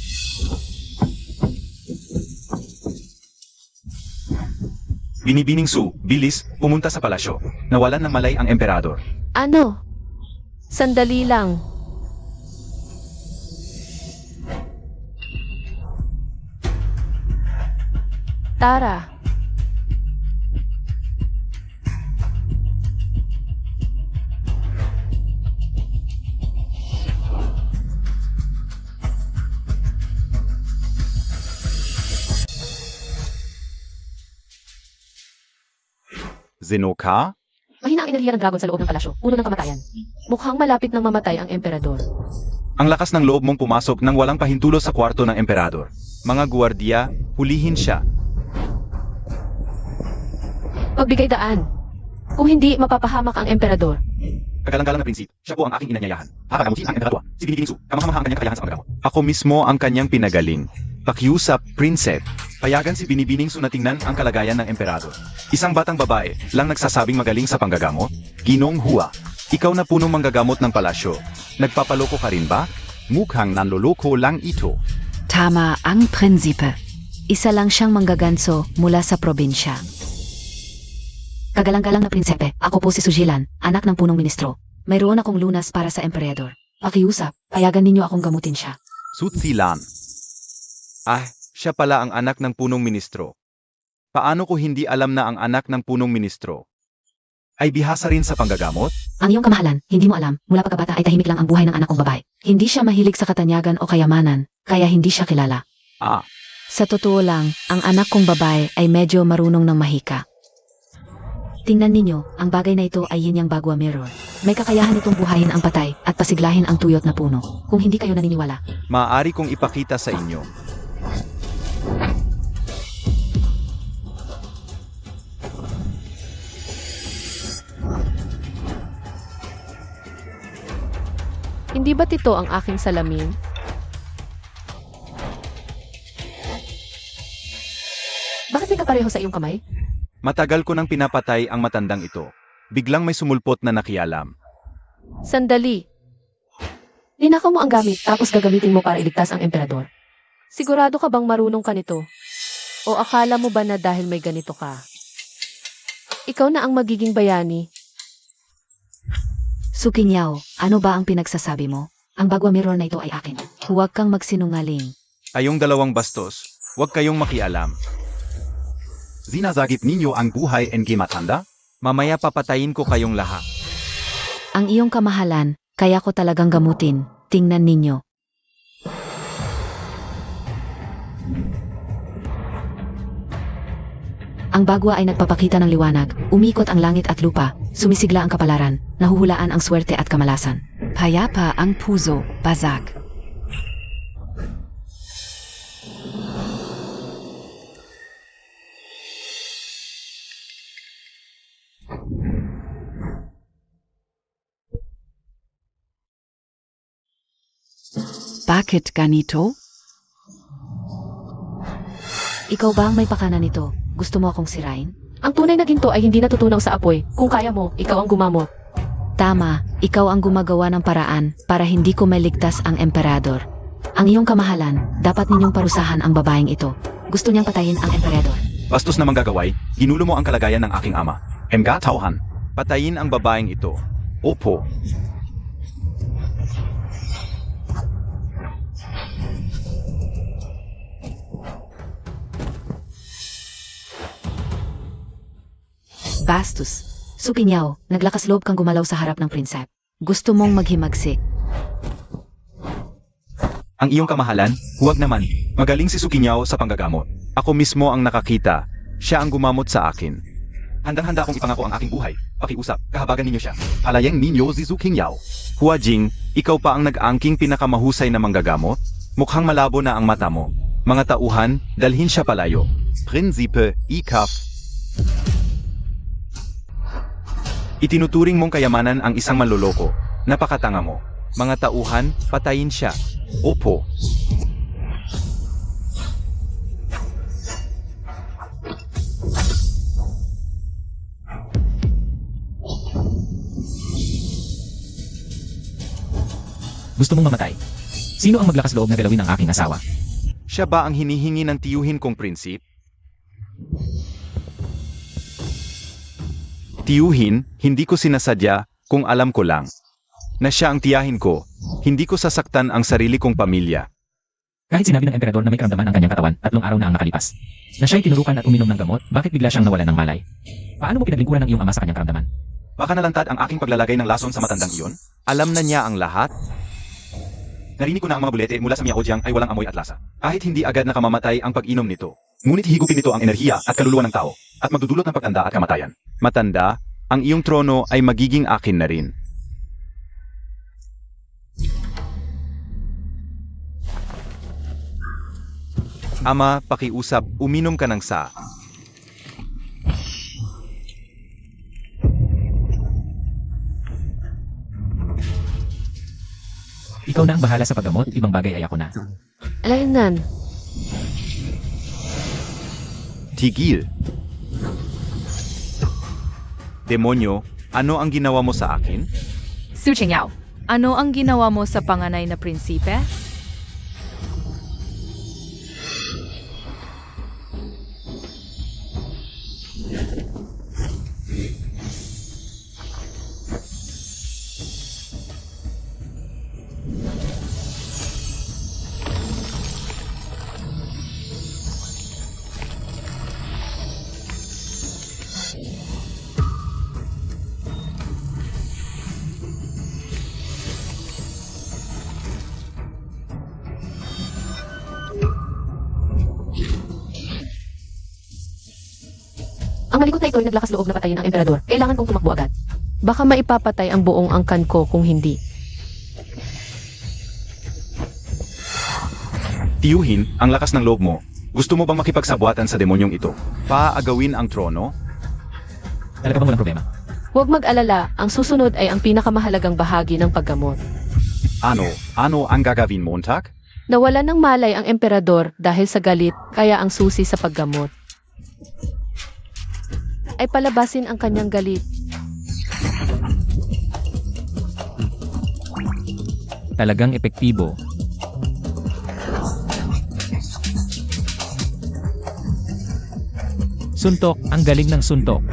Binibining Su, bilis, pumunta sa palasyo. Nawalan ng malay ang emperador. Ano? Sandali lang. Tara. Zenoka? Mahina ang enerhiya ng dragon sa loob ng palasyo. Puno ng kamatayan. Mukhang malapit ng mamatay ang emperador. Ang lakas ng loob mong pumasok nang walang pahintulos sa kwarto ng emperador. Mga guwardiya, hulihin siya. Pagbigay daan. Kung hindi, mapapahamak ang emperador. Kagalang-galang na prinsip, siya po ang aking inanyayahan. Papagamutin ang emperador. Si Binibining Su, kamangha-mangha ang kanyang kakayahan sa paggamot. Ako mismo ang kanyang pinagaling. Pakiusap, prinsep. Payagan si Binibining Su na tingnan ang kalagayan ng emperador. Isang batang babae lang nagsasabing magaling sa panggagamot? Ginong Hua, ikaw na punong manggagamot ng palasyo. Nagpapaloko ka rin ba? Mukhang nanloloko lang ito. Tama ang prinsipe. Isa lang siyang manggaganso mula sa probinsya. Kagalang-galang na prinsepe, ako po si Sujilan, anak ng punong ministro. Mayroon akong lunas para sa emperador. Pakiusap, payagan ninyo akong gamutin siya. Sutsilan. Siya pala ang anak ng punong ministro. Paano ko hindi alam na ang anak ng punong ministro ay bihasa rin sa panggagamot? Ang iyong kamahalan, hindi mo alam, mula pagkabata ay tahimik lang ang buhay ng anak kong babae. Hindi siya mahilig sa katanyagan o kayamanan, kaya hindi siya kilala. Sa totoo lang, ang anak kong babae ay medyo marunong ng mahika. Tingnan ninyo, ang bagay na ito ay yin yang bagwa mirror. May kakayahan itong buhayin ang patay at pasiglahin ang tuyot na puno. Kung hindi kayo naniniwala, Maaari kong ipakita sa inyo. Hindi ba't ito ang aking salamin? Bakit may kapareho sa iyong kamay? Matagal ko nang pinapatay ang matandang ito. Biglang may sumulpot na nakialam. Sandali. Ninakaw mo ang gamit tapos gagamitin mo para iligtas ang emperador. Sigurado ka bang marunong ka nito? O akala mo ba na dahil may ganito ka? Ikaw na ang magiging bayani. Sukinyaw, ano ba ang pinagsasabi mo? Ang bagwa mirror na ito ay akin. Huwag kang magsinungaling. Ayong dalawang bastos, huwag kayong makialam. Zinazagip ninyo ang buhay ng matanda? Mamaya papatayin ko kayong lahat. Ang iyong kamahalan, kaya ko talagang gamutin. Tingnan ninyo. Ang bagwa ay nagpapakita ng liwanag, umikot ang langit at lupa, sumisigla ang kapalaran, nahuhulaan ang swerte at kamalasan. Payapa ang puso, bazak. Bakit ganito? Ikaw ba ang may pakana nito? Gusto mo akong sirain? Ang tunay na ginto ay hindi natutunaw sa apoy. Kung kaya mo, ikaw ang gumamot. Tama, ikaw ang gumagawa ng paraan para hindi ko maligtas ang emperador. Ang iyong kamahalan, dapat ninyong parusahan ang babaeng ito. Gusto niyang patayin ang emperador. Bastos na manggagaway, ginulo mo ang kalagayan ng aking ama. Emga tauhan. Patayin ang babaeng ito. Opo. Bastos. Sukinyaw, naglakas loob kang gumalaw sa harap ng prinsep. Gusto mong maghimagsik. Ang iyong kamahalan, huwag naman. Magaling si Sukinyaw sa panggagamot. Ako mismo ang nakakita. Siya ang gumamot sa akin. Handang-handa akong ipangako ang aking buhay. Pakiusap, kahabagan ninyo siya. Palayang ninyo si Sukinyaw. Hua Jing, ikaw pa ang nag-angking pinakamahusay na manggagamot? Mukhang malabo na ang mata mo. Mga tauhan, dalhin siya palayo. Prinsipe, ikaf. Itinuturing mong kayamanan ang isang manloloko. Napakatanga mo. Mga tauhan, patayin siya. Opo. Gusto mong mamatay? Sino ang maglakas loob na galawin ang aking asawa? Siya ba ang hinihingi ng tiyuhin kong prinsip? Tiyuhin, hindi ko sinasadya kung alam ko lang na siya ang tiyahin ko. Hindi ko sasaktan ang sarili kong pamilya. Kahit sinabi ng emperador na may karamdaman ang kanyang katawan, 3 araw na ang nakalipas. Na siya'y tinurukan at uminom ng gamot, bakit bigla siyang nawalan ng malay? Paano mo pinaglingkuran ng iyong ama sa kanyang karamdaman? Baka nalantad ang aking paglalagay ng lason sa matandang iyon? Alam na niya ang lahat? Narinig ko na ang mga bulete mula sa Miaojiang ay walang amoy at lasa. Kahit hindi agad nakamamatay ang pag-inom nito. Ngunit higupin nito ang enerhiya at kaluluwa ng tao, at magdudulot ng pagtanda at kamatayan. Matanda, ang iyong trono ay magiging akin na rin. Ama, pakiusap, uminom ka ng sa. Ikaw na ang bahala sa paggamot, ibang bagay ay ako na. Alainan, Tigil. Demonyo, ano ang ginawa mo sa akin? Su Qingyao, ano ang ginawa mo sa panganay na prinsipe? ang malikot na ito ay naglakas loob na patayin ang emperador. Kailangan kong tumakbo agad. Baka maipapatay ang buong angkan ko kung hindi. Tiyuhin, ang lakas ng loob mo. Gusto mo bang makipagsabuatan sa demonyong ito? Paaagawin ang trono? Talaga bang walang problema? Huwag mag-alala, ang susunod ay ang pinakamahalagang bahagi ng paggamot. Ano ang gagawin, Montag? Nawalan ng malay ang emperador dahil sa galit, kaya ang susi sa paggamot ay palabasin ang kanyang galit. Talagang epektibo. Suntok, ang galing ng suntok.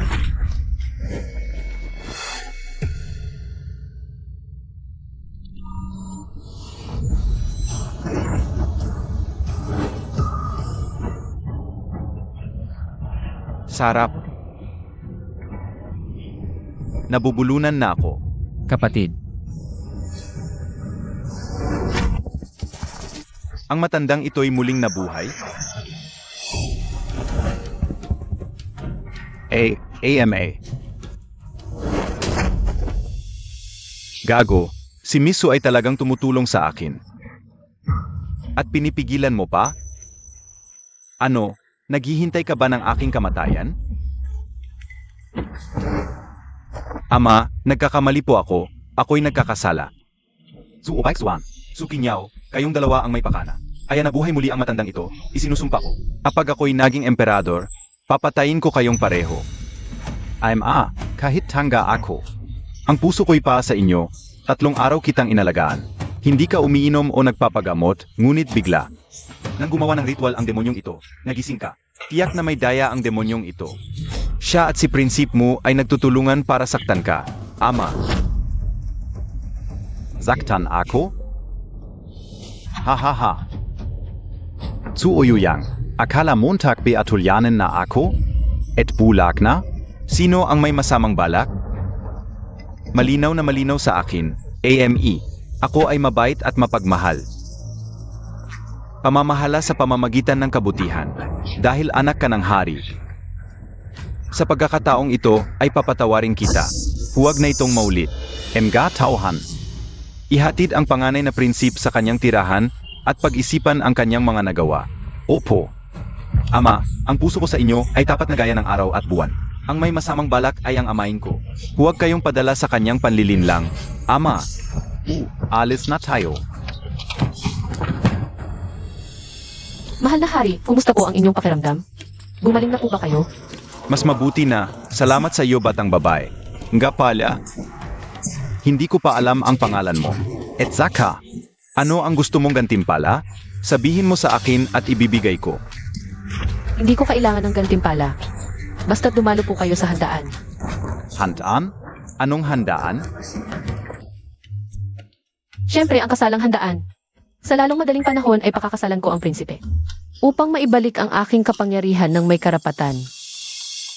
Sarap. Nabubulunan na ako. Kapatid, Ang matandang ito'y muling nabuhay? AMA. Gago, si Misu ay talagang tumutulong sa akin. At pinipigilan mo pa? Ano, naghihintay ka ba ng aking kamatayan? Ama, nagkakamali po ako. Ako'y nagkakasala. Su Opaixuan, Su Qingyao, kayong dalawa ang may pakana. Kaya nabuhay muli ang matandang ito, isinusumpa ko. Kapag ako'y naging emperador, papatayin ko kayong pareho. Kahit tangga ako. Ang puso ko'y pa sa inyo, 3 araw kitang inalagaan. Hindi ka umiinom o nagpapagamot, ngunit bigla. Nang gumawa ng ritual ang demonyong ito, nagising ka. Tiyak na may daya ang demonyong ito. Siya at si prinsip mo ay nagtutulungan para saktan ka. Ama. Saktan ako? Hahaha. Tsuoyuyang, akala Montag beatulyanen na ako? Et bulag na? Sino ang may masamang balak? Malinaw na malinaw sa akin, AME. Ako ay mabait at mapagmahal. Pamamahala sa pamamagitan ng kabutihan, dahil anak ka ng hari. Sa pagkakataong ito ay papatawarin kita. Huwag na itong maulit. Mga tauhan. Ihatid ang panganay na prinsip sa kanyang tirahan at pag-isipan ang kanyang mga nagawa. Opo. Ama, ang puso ko sa inyo ay tapat na gaya ng araw at buwan. Ang may masamang balak ay ang amain ko. Huwag kayong padala sa kanyang panlilinlang. Ama. Alis na tayo. Mahal na hari, kumusta po ang inyong pakiramdam? Gumaling na po ba kayo? Mas mabuti na. Salamat sa iyo, batang babae. Nga pala, hindi ko pa alam ang pangalan mo. Etzaka, ano ang gusto mong gantimpala? Sabihin mo sa akin at ibibigay ko. Hindi ko kailangan ng gantimpala. Basta't dumalo po kayo sa handaan. Handaan? Anong handaan? Siyempre, ang kasalang handaan. Sa lalong madaling panahon ay pakakasalan ko ang prinsipe. Upang maibalik ang aking kapangyarihan ng may karapatan.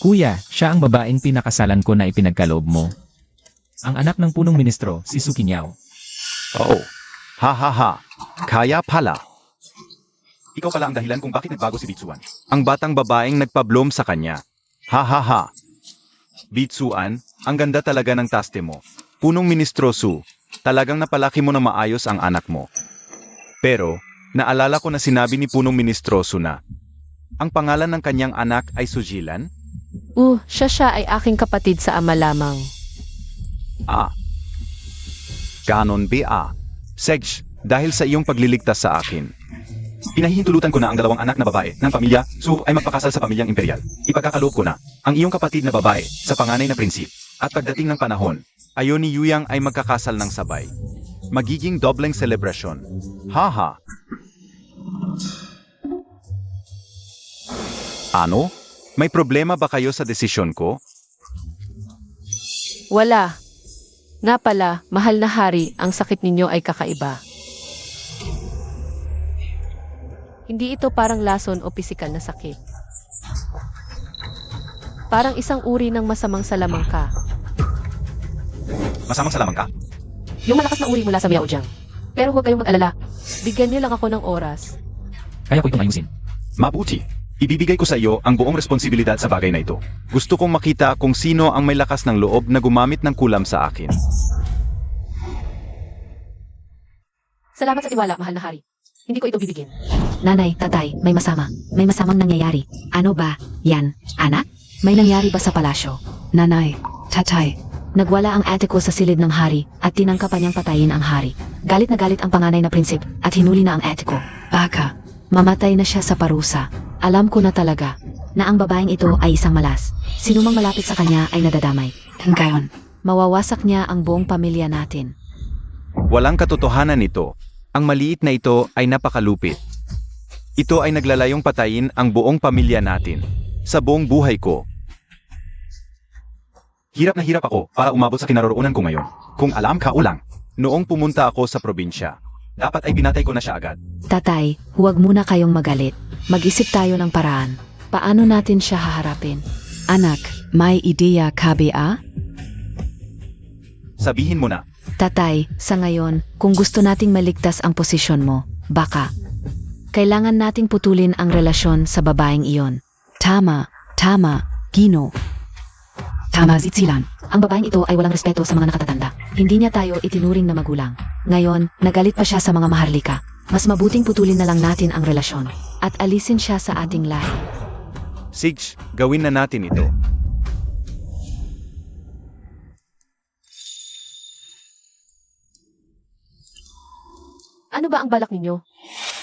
Kuya, siya ang babaeng pinakasalan ko na ipinagkaloob mo. Ang anak ng punong ministro, si Sukinyao. Oo. Ha ha ha. Kaya pala. Ikaw pala ang dahilan kung bakit nagbago si Bitsuan. Ang batang babaeng nagpablom sa kanya. Ha ha ha. Bitsuan, ang ganda talaga ng taste mo. Punong ministro Su, talagang napalaki mo na maayos ang anak mo. Pero, naalala ko na sinabi ni punong ministro Su na ang pangalan ng kanyang anak ay Sujilan? Siya ay aking kapatid sa ama lamang. Ah. Ganon ba? Segj, dahil sa iyong pagliligtas sa akin. Pinahihintulutan ko na ang dalawang anak na babae ng pamilya Su ay magpakasal sa pamilyang imperial. Ipagkakaloob ko na ang iyong kapatid na babae sa panganay na prinsip. At pagdating ng panahon, ayon ni Yuyang ay magkakasal ng sabay. Magiging dobleng selebrasyon. Haha. Ano? May problema ba kayo sa desisyon ko? Wala. Nga pala, mahal na hari, ang sakit ninyo ay kakaiba. Hindi ito parang lason o pisikal na sakit. Parang isang uri ng masamang salamangka. Masamang salamang ka? Yung malakas na uri mula sa Miaojiang. Pero huwag kayong mag-alala. Bigyan niyo lang ako ng oras. Kaya ko itong ayusin. Mabuti. Ibibigay ko sa iyo ang buong responsibilidad sa bagay na ito. Gusto kong makita kung sino ang may lakas ng loob na gumamit ng kulam sa akin. Salamat sa tiwala, mahal na hari. Hindi ko ito bibigyan. Nanay, tatay, may masama. May masamang nangyayari. Ano ba? Yan, anak? May nangyari ba sa palasyo? Nanay, tatay. Nagwala ang ate ko sa silid ng hari at tinangkapan niyang patayin ang hari. Galit na galit ang panganay na prinsip at hinuli na ang ate ko. Baka, mamatay na siya sa parusa. Alam ko na talaga na ang babaeng ito ay isang malas. Sinumang malapit sa kanya ay nadadamay. Ngayon, mawawasak niya ang buong pamilya natin. Walang katotohanan nito. Ang maliit na ito ay napakalupit. Ito ay naglalayong patayin ang buong pamilya natin. Sa buong buhay ko. Hirap na hirap ako para umabot sa kinaroroonan ko ngayon. Kung alam ka ulang, noong pumunta ako sa probinsya, dapat ay pinatay ko na siya agad. Tatay, huwag muna kayong magalit. Mag-isip tayo ng paraan. Paano natin siya haharapin? Anak, may ideya ka ba? Sabihin mo na. Tatay, sa ngayon, kung gusto nating maligtas ang posisyon mo, baka kailangan nating putulin ang relasyon sa babaeng iyon. Tama, Gino. Tama, Zitsilan. Ang babaeng ito ay walang respeto sa mga nakatatanda. Hindi niya tayo itinuring na magulang. Ngayon, nagalit pa siya sa mga maharlika. Mas mabuting putulin na lang natin ang relasyon at alisin siya sa ating lahi. Sige, gawin na natin ito. Ano ba ang balak ninyo?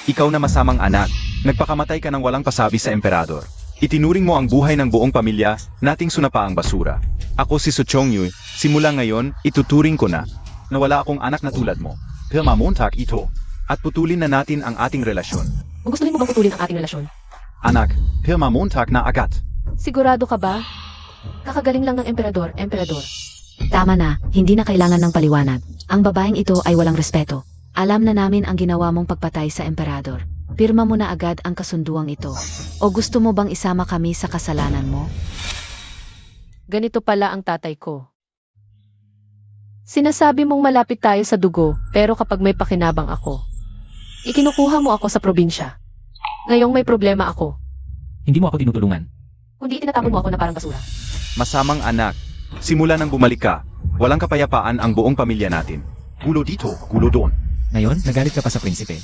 Ikaw na masamang anak, nagpakamatay ka ng walang pasabi sa emperador. Itinuring mo ang buhay ng buong pamilya, nating sunapaang basura. Ako si Suchongyu, simula ngayon, ituturing ko na wala akong anak na tulad mo. Mamontak ito, at putulin na natin ang ating relasyon. Gustuhin mo bang putulin ang ating relasyon? Anak, mamontak na agad. Sigurado ka ba? Kakagaling lang ng emperador. Tama na, hindi na kailangan ng paliwanag. Ang babaeng ito ay walang respeto. Alam na namin ang ginawa mong pagpatay sa emperador. Pirma mo na agad ang kasunduang ito. O gusto mo bang isama kami sa kasalanan mo? Ganito pala ang tatay ko. Sinasabi mong malapit tayo sa dugo, pero kapag may pakinabang ako, ikinukuha mo ako sa probinsya. Ngayong may problema ako, Hindi mo ako tinutulungan. kundi itinatapon mo ako na parang basura. Masamang anak, simula nang bumalik ka, walang kapayapaan ang buong pamilya natin. Gulo dito, gulo doon. Ngayon, nagalit ka pa sa prinsipe.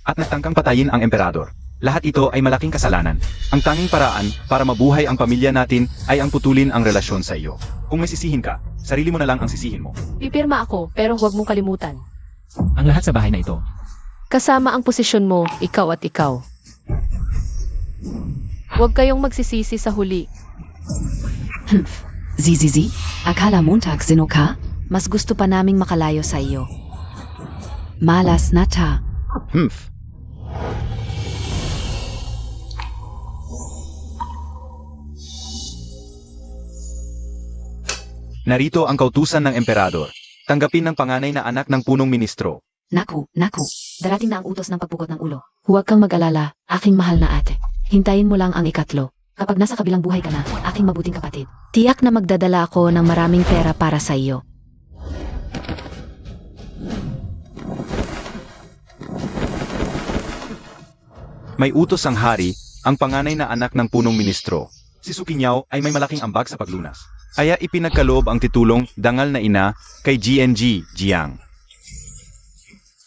At nagtangkang patayin ang emperador. Lahat ito ay malaking kasalanan. Ang tanging paraan para mabuhay ang pamilya natin ay ang putulin ang relasyon sa iyo. Kung may sisihin ka, sarili mo na lang ang sisihin mo. Pipirma ako, pero huwag mong kalimutan. Ang lahat sa bahay na ito. Kasama ang posisyon mo, ikaw at ikaw. Huwag kayong magsisisi sa huli. Sie. Akala Montag sino ka? Mas gusto pa naming makalayo sa iyo. Malas nata. Humph. Narito ang kautusan ng emperador. Tanggapin ng panganay na anak ng punong ministro. Naku. Darating na ang utos ng pagpugot ng ulo. Huwag kang mag-alala, aking mahal na ate. Hintayin mo lang ang ikatlo. Kapag nasa kabilang buhay ka na, aking mabuting kapatid. Tiyak na magdadala ako ng maraming pera para sa iyo. May utos ang hari, ang panganay na anak ng punong ministro. Si Sukinyaw ay may malaking ambag sa paglunas. Kaya ipinagkaloob ang titulong Dangal na Ina kay GNG Jiang.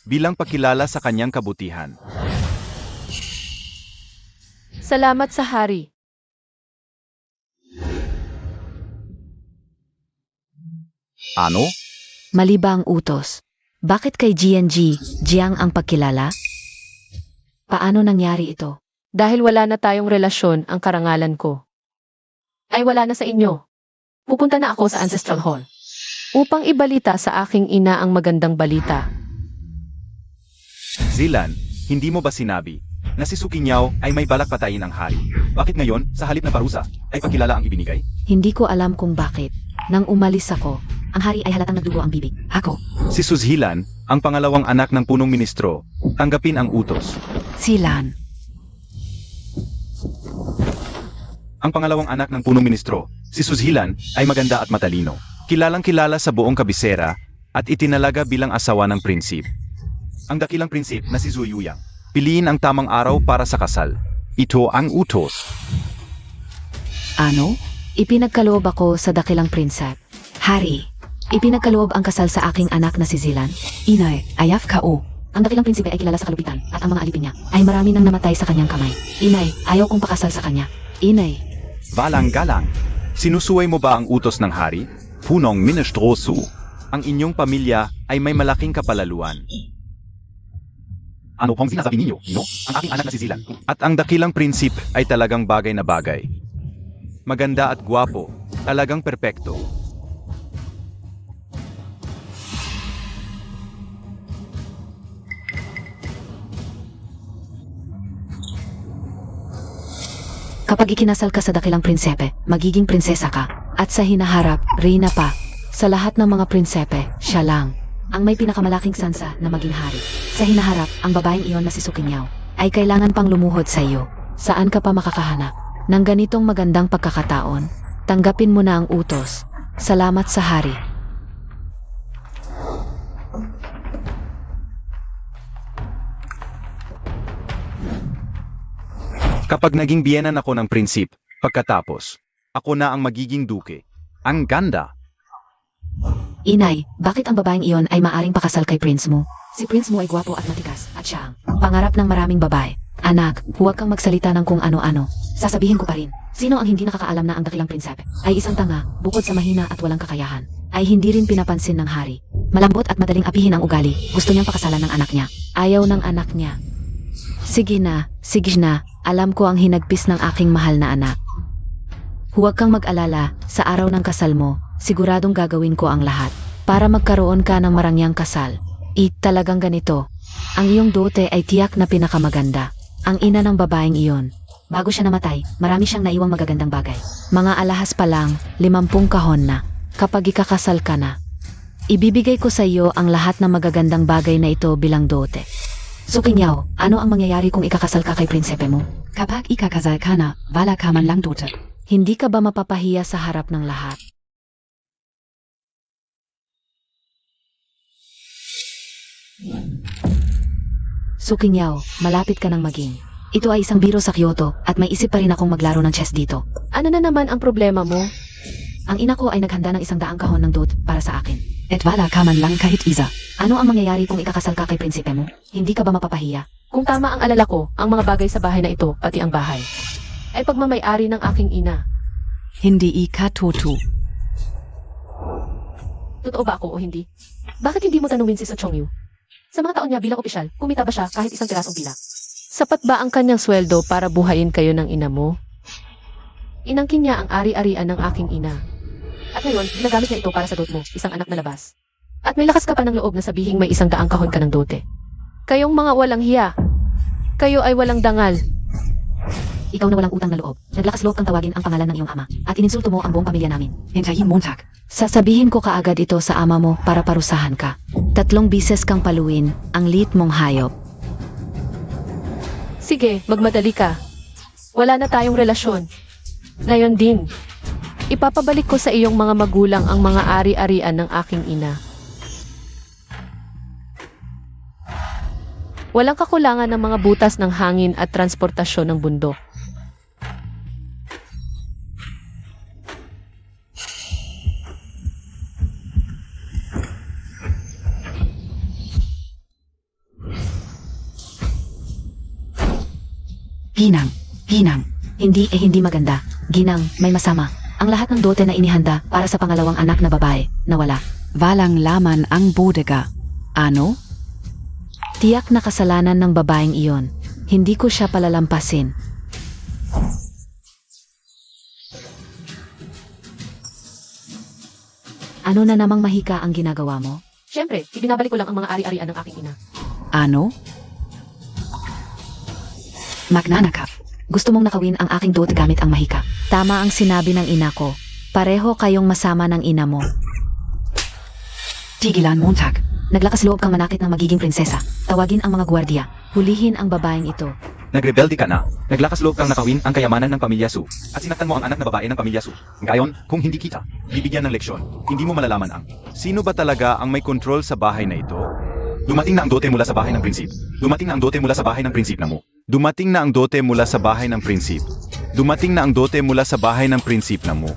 Bilang pakilala sa kanyang kabutihan. Salamat sa hari. Ano? Mali ba ang utos? Bakit kay GNG, Jiang ang pagkilala? Paano nangyari ito? Dahil wala na tayong relasyon ang karangalan ko. Ay wala na sa inyo. Pupunta na ako sa Ancestral Hall. Upang ibalita sa aking ina ang magandang balita. Zilan, hindi mo ba sinabi na si Sukinyaw ay may balak patayin ang hari? Bakit ngayon, sa halip na parusa, ay pagkilala ang ibinigay? Hindi ko alam kung bakit. Nang umalis ako, ang hari ay halatang nagdugo ang bibig. Ako. Si Suzhilan, ang pangalawang anak ng punong ministro, tanggapin ang utos. Silan. Ang pangalawang anak ng punong ministro, si Suzhilan, ay maganda at matalino. Kilalang kilala sa buong kabisera at itinalaga bilang asawa ng prinsip. Ang dakilang prinsip na si Zuyuyang. Piliin ang tamang araw para sa kasal. Ito ang utos. Ano? Ipinagkaloob ako sa dakilang prinsep. Hari. Ipinagkaloob ang kasal sa aking anak na si Zilan. Inay, ayaf kao. Ang dakilang prinsipe ay kilala sa kalupitan at ang mga alipin niya ay marami nang namatay sa kanyang kamay. Inay, ayaw kong pakasal sa kanya. Inay, Valang-galang. Sinusuway mo ba ang utos ng hari? Punong Ministrosu. Ang inyong pamilya ay may malaking kapalaluan. Ano pong sinasabi ninyo, Gino? Ang aking anak na si Zilan. At ang dakilang prinsip ay talagang bagay na bagay. Maganda at gwapo. Talagang perpekto. kapag ikinasal ka sa dakilang prinsepe, magiging prinsesa ka. At sa hinaharap, reyna pa. Sa lahat ng mga prinsepe, siya lang ang may pinakamalaking sansa na maging hari. Sa hinaharap, ang babaeng iyon na si Sukinyaw ay kailangan pang lumuhod sa iyo. Saan ka pa makakahanap ng ganitong magandang pagkakataon? Tanggapin mo na ang utos. Salamat sa hari. Kapag naging biyenan ako ng prinsip, pagkatapos, ako na ang magiging duke. Ang ganda! Inay, bakit ang babaeng iyon ay maaring pakasal kay prince mo? Si prince mo ay gwapo at matikas, at siya ang pangarap ng maraming babae. Anak, huwag kang magsalita ng kung ano-ano. Sasabihin ko pa rin, sino ang hindi nakakaalam na ang dakilang prinsepe ay isang tanga, bukod sa mahina at walang kakayahan, ay hindi rin pinapansin ng hari. Malambot at madaling apihin ang ugali, gusto niyang pakasalan ng anak niya. Ayaw ng anak niya. Sige na, alam ko ang hinagpis ng aking mahal na anak. Huwag kang mag-alala, sa araw ng kasal mo, siguradong gagawin ko ang lahat para magkaroon ka ng marangyang kasal. Talagang ganito. Ang iyong dote ay tiyak na pinakamaganda. Ang ina ng babaeng iyon. Bago siya namatay, marami siyang naiwang magagandang bagay. Mga alahas pa lang, 50 kahon na. Kapag ikakasal ka na, ibibigay ko sa iyo ang lahat ng magagandang bagay na ito bilang dote. Sukinyaw, ano ang mangyayari kung ikakasal ka kay prinsepe mo? Kapag ikakasal ka na, wala ka man lang dote. Hindi ka ba mapapahiya sa harap ng lahat? Sukinyaw, malapit ka nang maging. Ito ay isang biro sa Kyoto at may isip pa rin akong maglaro ng chess dito. Ano na naman ang problema mo? Ang ina ko ay naghanda ng 100 kahon ng dot para sa akin. Et wala ka man lang kahit isa. Ano ang mangyayari kung ikakasal ka kay prinsipe mo? Hindi ka ba mapapahiya? Kung tama ang alala ko, ang mga bagay sa bahay na ito, pati ang bahay, ay pagmamayari ng aking ina. Hindi ikatutu. Totoo ba ako o hindi? Bakit hindi mo tanungin si Sochongyu? Sa mga taon niya bilang opisyal, kumita ba siya kahit isang pirasong pilak? Sapat ba ang kanyang sweldo para buhayin kayo ng ina mo? Inangkin niya ang ari-arian ng aking ina. At ngayon, ginagamit niya ito para sa dot mo, isang anak na labas. At may lakas ka pa ng loob na sabihing may 100 kahon ka ng dote. Kayong mga walang hiya. Kayo ay walang dangal. Ikaw na walang utang na loob. Naglakas loob kang tawagin ang pangalan ng iyong ama at ininsulto mo ang buong pamilya namin. Hintayin Montag. Sasabihin ko kaagad ito sa ama mo para parusahan ka. 3 bises kang paluin ang liit mong hayop. Sige, magmadali ka. Wala na tayong relasyon. Ngayon din. Ipapabalik ko sa iyong mga magulang ang mga ari-arian ng aking ina. Walang kakulangan ng mga butas ng hangin at transportasyon ng bundok. Ginang, Ginang, hindi maganda. Ginang, may masama. Ang lahat ng dote na inihanda para sa pangalawang anak na babae, nawala. Walang laman ang bodega. Ano? Tiyak na kasalanan ng babaeng iyon. Hindi ko siya palalampasin. Ano na namang mahika ang ginagawa mo? Siyempre, ibinabalik ko lang ang mga ari-arian ng aking ina. Ano? Magnanakaw. Gusto mong nakawin ang aking dote gamit ang mahika. Tama ang sinabi ng ina ko. Pareho kayong masama ng ina mo. Tigilan Montag. Naglakas loob kang manakit ng magiging prinsesa. Tawagin ang mga gwardiya. Hulihin ang babaeng ito. Nagrebelde ka na. Naglakas loob kang nakawin ang kayamanan ng pamilya Su. At sinaktan mo ang anak na babae ng pamilya Su. Ngayon, kung hindi kita, bibigyan ng leksyon. Hindi mo malalaman ang sino ba talaga ang may kontrol sa bahay na ito? Dumating na ang dote mula sa bahay ng prinsip. Dumating na ang dote mula sa bahay ng prinsip na mo. Dumating na ang dote mula sa bahay ng prinsip. Dumating na ang dote mula sa bahay ng prinsip na mo.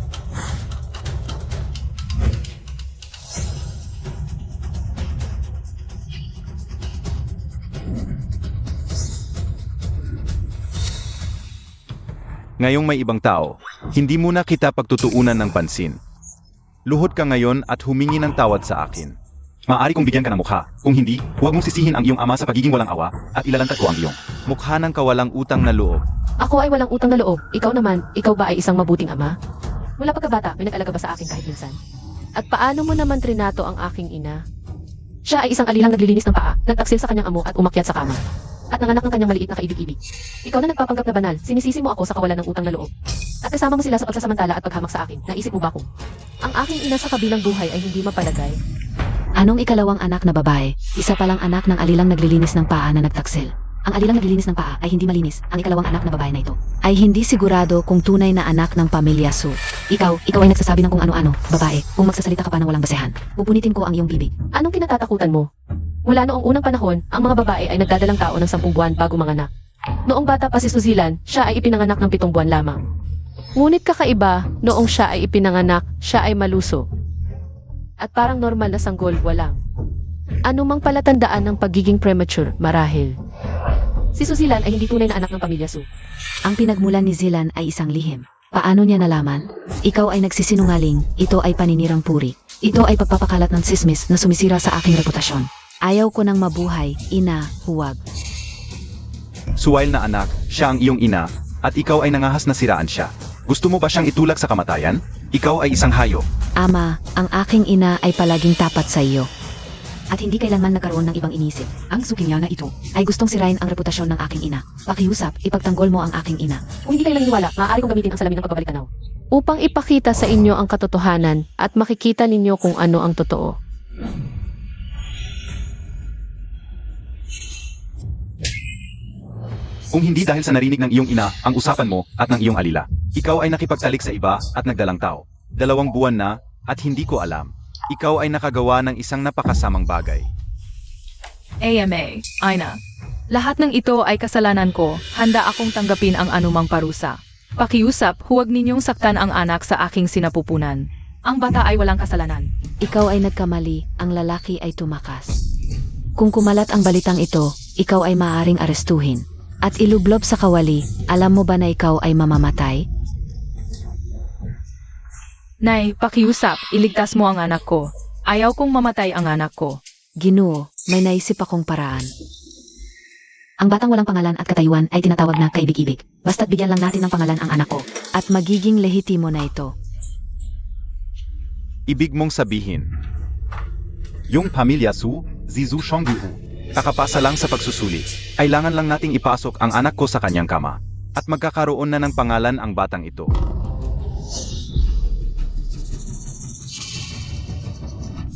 Ngayong may ibang tao, hindi muna kita pagtutuunan ng pansin. Luhod ka ngayon at humingi ng tawad sa akin. Maaari kong bigyan ka ng mukha. Kung hindi, huwag mong sisihin ang iyong ama sa pagiging walang awa at ilalantad ko ang iyong mukha ng kawalang utang na loob. Ako ay walang utang na loob. Ikaw naman, ikaw ba ay isang mabuting ama? Mula pagkabata, may nag-alaga ba sa akin kahit minsan? At paano mo naman trinato ang aking ina? Siya ay isang alilang naglilinis ng paa, nagtaksil sa kanyang amo at umakyat sa kama. At nanganak ng kanyang maliit na kaibig-ibig. Ikaw na nagpapanggap na banal, sinisisi mo ako sa kawalan ng utang na loob. At kasama mo sila sa pagsasamantala at paghamak sa akin. Naisip mo ba kung ang aking ina sa kabilang buhay ay hindi mapalagay? Anong ikalawang anak na babae? Isa palang anak ng alilang naglilinis ng paa na nagtaksil. Ang alilang naglilinis ng paa ay hindi malinis. Ang ikalawang anak na babae na ito ay hindi sigurado kung tunay na anak ng pamilya Su. Ikaw ay nagsasabi ng kung ano-ano. Babae, kung magsasalita ka pa ng walang basehan, pupunitin ko ang iyong bibig. Anong kinatatakutan mo? Mula noong unang panahon, ang mga babae ay nagdadalang tao ng 10 buwan bago manganak. Noong bata pa si Suzilan, siya ay ipinanganak ng 7 buwan lamang. Ngunit kakaiba, noong siya ay ipinanganak, siya ay maluso. At parang normal na sanggol, walang anumang palatandaan ng pagiging premature, marahil. Si Suzilan ay hindi tunay na anak ng pamilya Su. Ang pinagmulan ni Zilan ay isang lihim. Paano niya nalaman? Ikaw ay nagsisinungaling, ito ay paninirang puri. Ito ay pagpapakalat ng sismis na sumisira sa aking reputasyon. Ayaw ko nang mabuhay, ina, huwag. Suwail na anak, siya ang iyong ina, at ikaw ay nangahas na siraan siya. Gusto mo ba siyang itulak sa kamatayan? Ikaw ay isang hayop. Ama, ang aking ina ay palaging tapat sa iyo. At hindi kailanman nagkaroon ng ibang inisip. Ang sukinya na ito. Ay gustong sirain ang reputasyon ng aking ina. Pakiusap, ipagtanggol mo ang aking ina. Kung hindi kayo naniniwala, maaari kong gamitin ang salamin ng pagbabalik-tanaw. Upang ipakita sa inyo ang katotohanan at makikita ninyo kung ano ang totoo. Kung hindi dahil sa narinig ng iyong ina ang usapan mo at ng iyong alila, ikaw ay nakipagtalik sa iba at nagdalang tao. 2 buwan na at hindi ko alam. Ikaw ay nakagawa ng isang napakasamang bagay. AMA, Aina. Lahat ng ito ay kasalanan ko. Handa akong tanggapin ang anumang parusa. Pakiusap, huwag ninyong saktan ang anak sa aking sinapupunan. Ang bata ay walang kasalanan. Ikaw ay nagkamali, ang lalaki ay tumakas. Kung kumalat ang balitang ito, ikaw ay maaaring arestuhin. At ilublob sa kawali, alam mo ba na ikaw ay mamamatay? Nay, pakiusap, iligtas mo ang anak ko. Ayaw kong mamatay ang anak ko. Ginoo, may naisip akong paraan. Ang batang walang pangalan at katayuan ay tinatawag na kaibig-ibig. Basta't bigyan lang natin ng pangalan ang anak ko. At magiging lehitimo na ito. Ibig mong sabihin, yung pamilya Su, Zizu Shonggu, kakapasa lang sa pagsusuli. Kailangan lang nating ipasok ang anak ko sa kanyang kama. At magkakaroon na ng pangalan ang batang ito.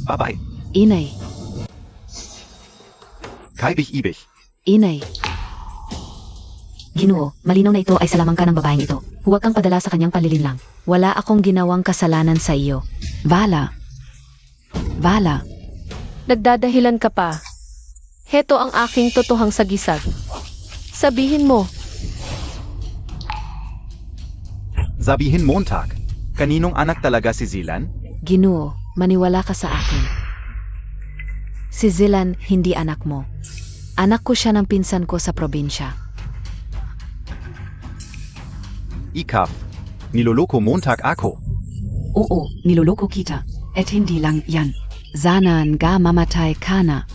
Babae, Inay, kaibig-ibig. inay, Ginoo, malinaw na ito ay salamang ka ng babaeng ito. Huwag kang padala sa kanyang panlilinlang. wala akong ginawang kasalanan sa iyo. Vala. Vala. Nagdadahilan ka pa. Heto ang aking totohang sagisag. Sabihin mo, Sabihin Montag, kaninong anak talaga si Zilan? Ginoo, maniwala ka sa akin. Si Zilan, hindi anak mo. Anak ko siya ng pinsan ko sa probinsya. Ikaf, niloloko Montag ako. Oo, niloloko kita. At hindi lang yan. Zanan ga mamatay ka na.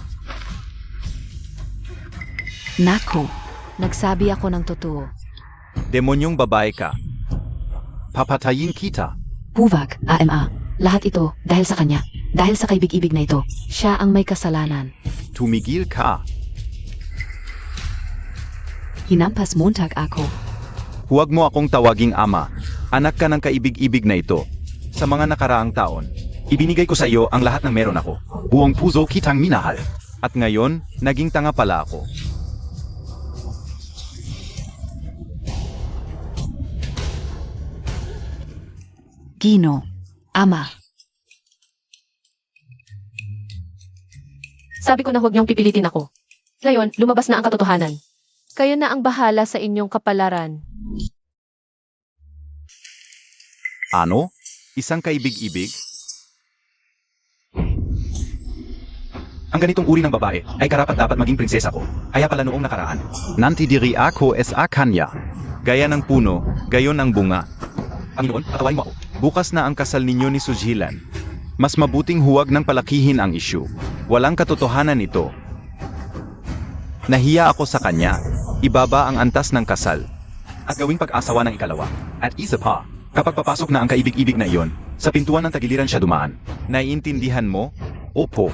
Nako, nagsabi ako ng totoo. Demonyong babae ka. Papatayin kita. Huwag, AMA. Lahat ito dahil sa kanya. Dahil sa kaibig-ibig na ito. Siya ang may kasalanan. Tumigil ka. Hinampas Montag ako. Huwag mo akong tawaging ama. Anak ka ng kaibig-ibig na ito. Sa mga nakaraang taon, ibinigay ko sa iyo ang lahat ng meron ako. Buong puso kitang minahal. At ngayon, naging tanga pala ako. Gino. Ama. sabi ko na huwag niyong pipilitin ako. Ngayon, lumabas na ang katotohanan. Kayo na ang bahala sa inyong kapalaran. Ano? Isang kaibig-ibig? Ang ganitong uri ng babae ay karapat-dapat maging prinsesa ko. Kaya pala noong nakaraan. Nanti diri ako sa kanya. Gaya ng puno, gayon ang bunga. Panginoon, patawarin mo ako. Bukas na ang kasal ninyo ni Sujhilan. Mas mabuting huwag nang palakihin ang issue. Walang katotohanan ito. Nahiya ako sa kanya. Ibaba ang antas ng kasal. At gawing pag-asawa ng ikalawa. At isa pa, kapag papasok na ang kaibig-ibig na iyon, sa pintuan ng tagiliran siya dumaan. Naiintindihan mo? Opo.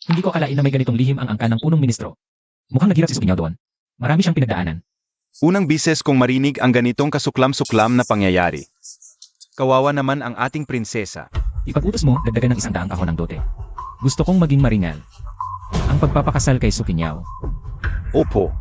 Hindi ko akalain na may ganitong lihim ang angkan ng punong ministro. Mukhang naghirap si Sukinyaw doon. Marami siyang pinagdaanan. Unang bises kong marinig ang ganitong kasuklam-suklam na pangyayari. Kawawa naman ang ating prinsesa. Ipag-utos mo, dagdagan ng 100 kahon ng dote. Gusto kong maging maringal. Ang pagpapakasal kay Sukinyaw. Opo.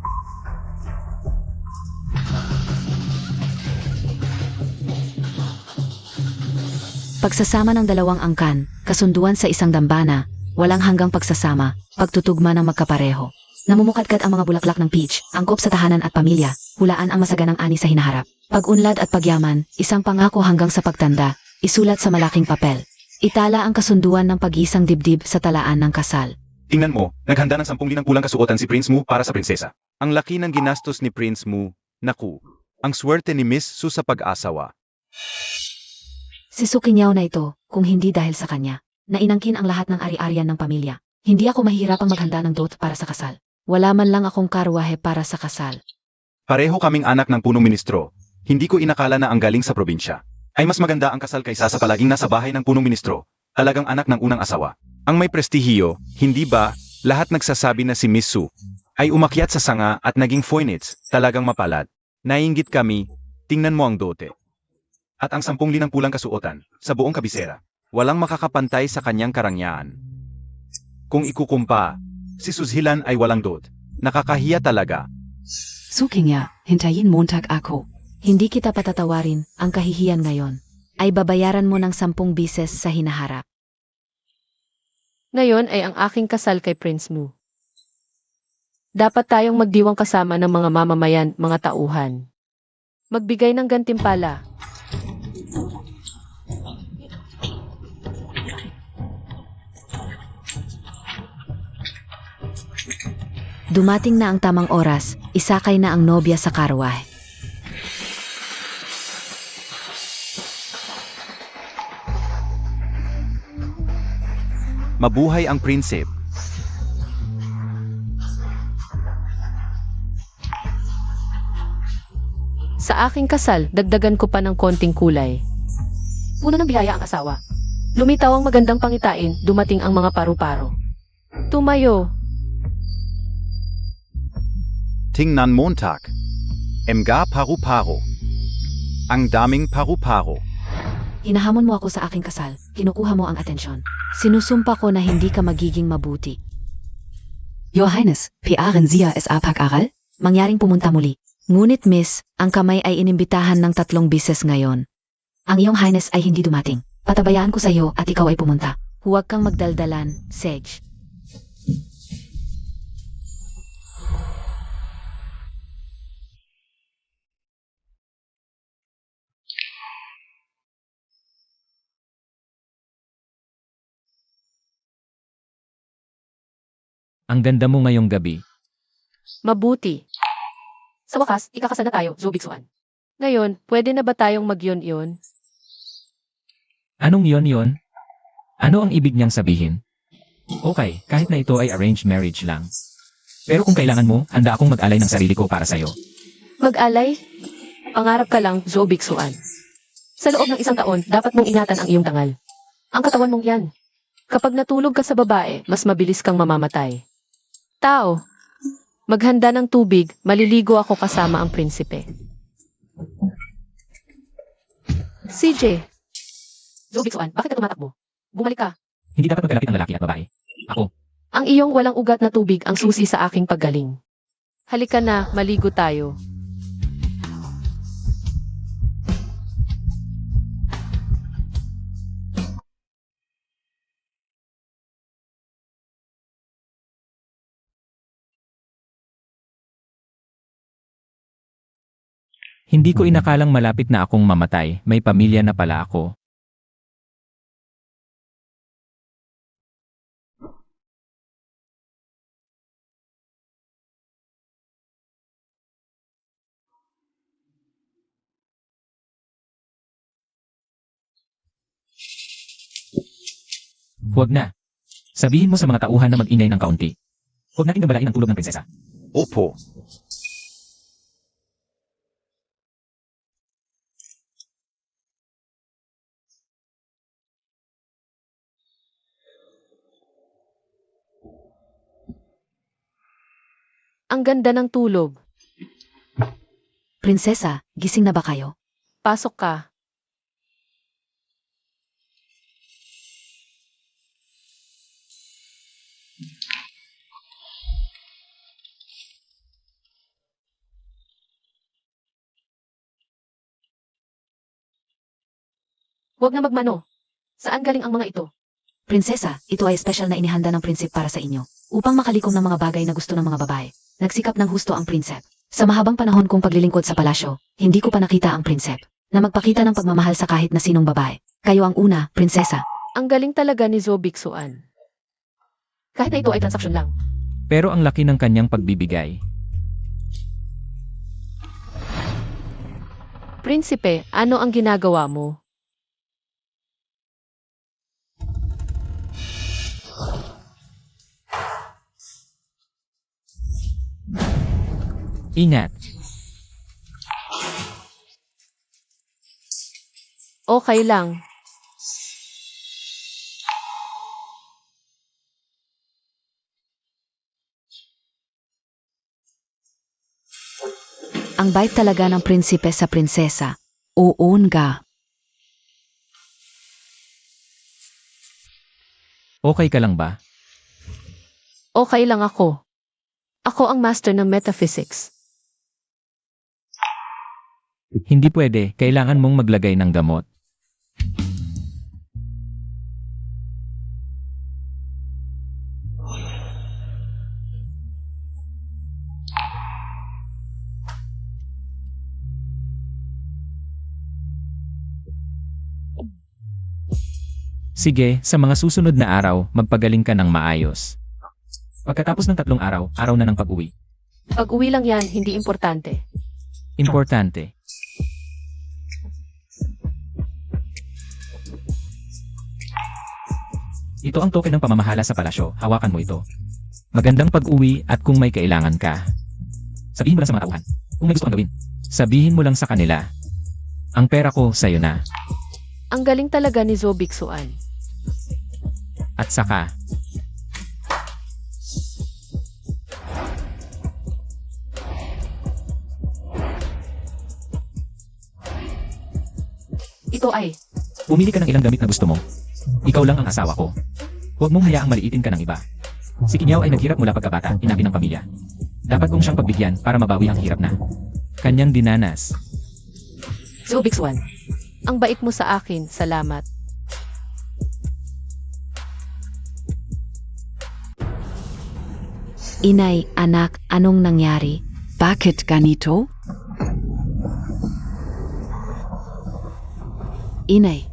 Pagsasama ng dalawang angkan, kasunduan sa isang dambana, walang hanggang pagsasama, pagtutugma ng magkapareho. Namumukadkad ang mga bulaklak ng peach, angkop sa tahanan at pamilya, hulaan ang masaganang ani sa hinaharap. Pag-unlad at pagyaman, isang pangako hanggang sa pagtanda, isulat sa malaking papel. Itala ang kasunduan ng pag-isang dibdib sa talaan ng kasal. Tingnan mo, naghanda ng 10,000 pulang kasuotan si Prince Mu para sa prinsesa. Ang laki ng ginastos ni Prince Mu. Naku, ang swerte ni Miss Su sa pag-asawa. Si Sukinyaw na ito, kung hindi dahil sa kanya, na inangkin ang lahat ng ari-arian ng pamilya. Hindi ako mahihirapang maghanda ng dot para sa kasal. Wala man lang akong karwahe para sa kasal. Pareho kaming anak ng punong ministro. Hindi ko inakala na ang galing sa probinsya. Ay mas maganda ang kasal kaysa sa palaging nasa bahay ng punong ministro. Talagang anak ng unang asawa. Ang may prestihiyo, hindi ba, lahat nagsasabi na si Miss Su ay umakyat sa sanga at naging Phoenix, talagang mapalad. Naiinggit kami, tingnan mo ang dote. At ang 10,000 pulang kasuotan, sa buong kabisera. Walang makakapantay sa kanyang karangyaan. Kung ikukumpa, si Sujhilan ay walang dot. Nakakahiya talaga. Suking hintayin Montag ako. Hindi kita patatawarin, ang kahihiyan ngayon. Ay babayaran mo ng 10 bises sa hinaharap. Ngayon ay ang aking kasal kay Prince Mu. Dapat tayong magdiwang kasama ng mga mamamayan, mga tauhan. Magbigay ng gantimpala. Dumating na ang tamang oras, isakay na ang nobya sa karwahe. Mabuhay ang prinsip. Sa aking kasal, dagdagan ko pa ng konting kulay. Una ng biyaya ang asawa. Lumitaw ang magandang pangitain, dumating ang mga paru-paro. Tumayo. Tingnan Montag. Mga paru-paro. Ang daming paru-paro. Hinahamon mo ako sa aking kasal. Kinukuha mo ang atensyon. Sinusumpa ko na hindi ka magiging mabuti. Your Highness, piaren siya es apag-aral? Mangyaring pumunta muli. Ngunit miss, ang kamay ay inimbitahan ng 3 bises ngayon. Ang iyong Highness ay hindi dumating. Patabayaan ko sa iyo at ikaw ay pumunta. Huwag kang magdaldalan, Sedge. Ang ganda mo ngayong gabi. Mabuti. Sa wakas, ikakasal na tayo, Zobiksuan. Ngayon, pwede na ba tayong magyon-yon? Anong yon? Ano ang ibig niyang sabihin? Okay, kahit na ito ay arranged marriage lang. Pero kung kailangan mo, handa akong mag-alay ng sarili ko para sa'yo. Mag-alay? Pangarap ka lang, Zobiksuan. Sa loob ng 1 taon, dapat mong ingatan ang iyong tangal. Ang katawan mong yan. Kapag natulog ka sa babae, mas mabilis kang mamamatay. Tao, maghanda ng tubig, maliligo ako kasama ang prinsipe. CJ. Zobiksuan, bakit ka tumatakbo? Bumalik ka. Hindi dapat magkalapit ang lalaki at babae. Ako. Ang iyong walang ugat na tubig ang susi sa aking paggaling. Halika na, maligo tayo. Hindi ko inakalang malapit na akong mamatay, may pamilya na pala ako. Huwag na. Sabihin mo sa mga tauhan na mag-ingay ng kaunti. Huwag nating gabalain ang tulog ng prinsesa. Opo. Ang ganda ng tulog. Prinsesa, gising na ba kayo? Pasok ka. Huwag na magmano. Saan galing ang mga ito? Prinsesa, ito ay special na inihanda ng prinsip para sa inyo. Upang makalikom ng mga bagay na gusto ng mga babae. Nagsikap ng husto ang prinsep. Sa mahabang panahon kong paglilingkod sa palasyo, hindi ko pa nakita ang prinsep na magpakita ng pagmamahal sa kahit na sinong babae. Kayo ang una, prinsesa. Ang galing talaga ni Zobiksuan. Kahit na ito ay transaksyon lang. Pero ang laki ng kanyang pagbibigay. Prinsipe, ano ang ginagawa mo? Ingat. Okay lang. Ang bait talaga ng prinsipe sa prinsesa. Oon ga. Okay ka lang ba? Okay lang ako. Ako ang master ng metaphysics. Hindi pwede, kailangan mong maglagay ng gamot. Sige, sa mga susunod na araw, magpagaling ka ng maayos. Pagkatapos ng 3 araw, araw na ng pag-uwi. Pag-uwi lang yan, hindi importante. Importante. Ito ang token ng pamamahala sa palasyo. Hawakan mo ito. Magandang pag-uwi at kung may kailangan ka, sabihin mo lang sa mga tauhan. Kung may gusto kang gawin, sabihin mo lang sa kanila. Ang pera ko sa'yo na. Ang galing talaga ni Zo Biksuan. At saka, Ito ay, pumili ka ng ilang damit na gusto mo. Ikaw lang ang asawa ko. Huwag mong hayaang maliitin ka ng iba. Si Kinyaw ay naghirap mula pagkabata, inabi ng pamilya. Dapat kong siyang pagbigyan para mabawi ang hirap na kanyang dinanas. Zo Biksuan. Ang bait mo sa akin, salamat. Inay, anak, anong nangyari? Bakit ganito? Inay,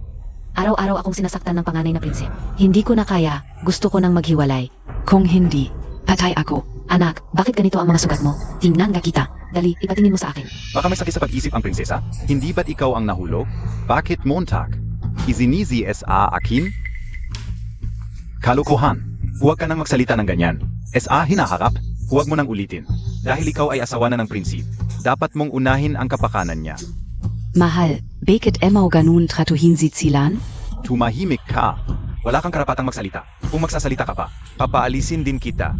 araw-araw akong sinasaktan ng panganay na prinsip. Hindi ko na kaya, gusto ko nang maghiwalay. Kung hindi, patay ako. Anak, bakit ganito ang mga sugat mo? Tingnan nga kita. Dali, ipatingin mo sa akin. Baka may sakit sa pag-isip ang prinsesa? Hindi ba't ikaw ang nahulog? Bakit Montag? Izinizi sa akin? Kalokohan. Huwag ka nang magsalita ng ganyan. SA hinaharap? Huwag mo nang ulitin. Dahil ikaw ay asawa na ng prinsip, dapat mong unahin ang kapakanan niya. Mahal, bakit emaw ganun tratuhin si Zilan? Tumahimik ka. Wala kang karapatang magsalita. Kung magsasalita ka pa, papaalisin din kita.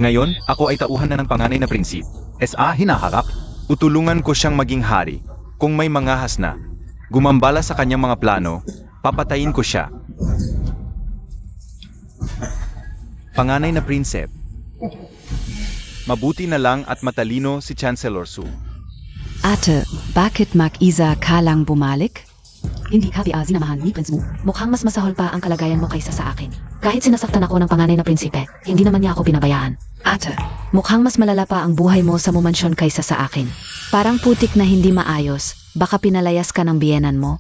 Ngayon, ako ay tauhan na ng panganay na prinsip. SA hinaharap? Utulungan ko siyang maging hari. Kung may mangahas na, gumambala sa kanyang mga plano, papatayin ko siya. Panganay na prinsip. Mabuti na lang at matalino si Chancellor Su. Ate, bakit mag-isa ka lang bumalik? Hindi ka sinamahan ni Prince Mu. Mukhang mas masahol pa ang kalagayan mo kaysa sa akin. Kahit sinasaktan ako ng panganay na prinsipe, hindi naman niya ako pinabayaan. Ate, Mukhang mas malala pa ang buhay mo sa mumansyon kaysa sa akin. Parang putik na hindi maayos. Baka pinalayas ka ng biyenan mo.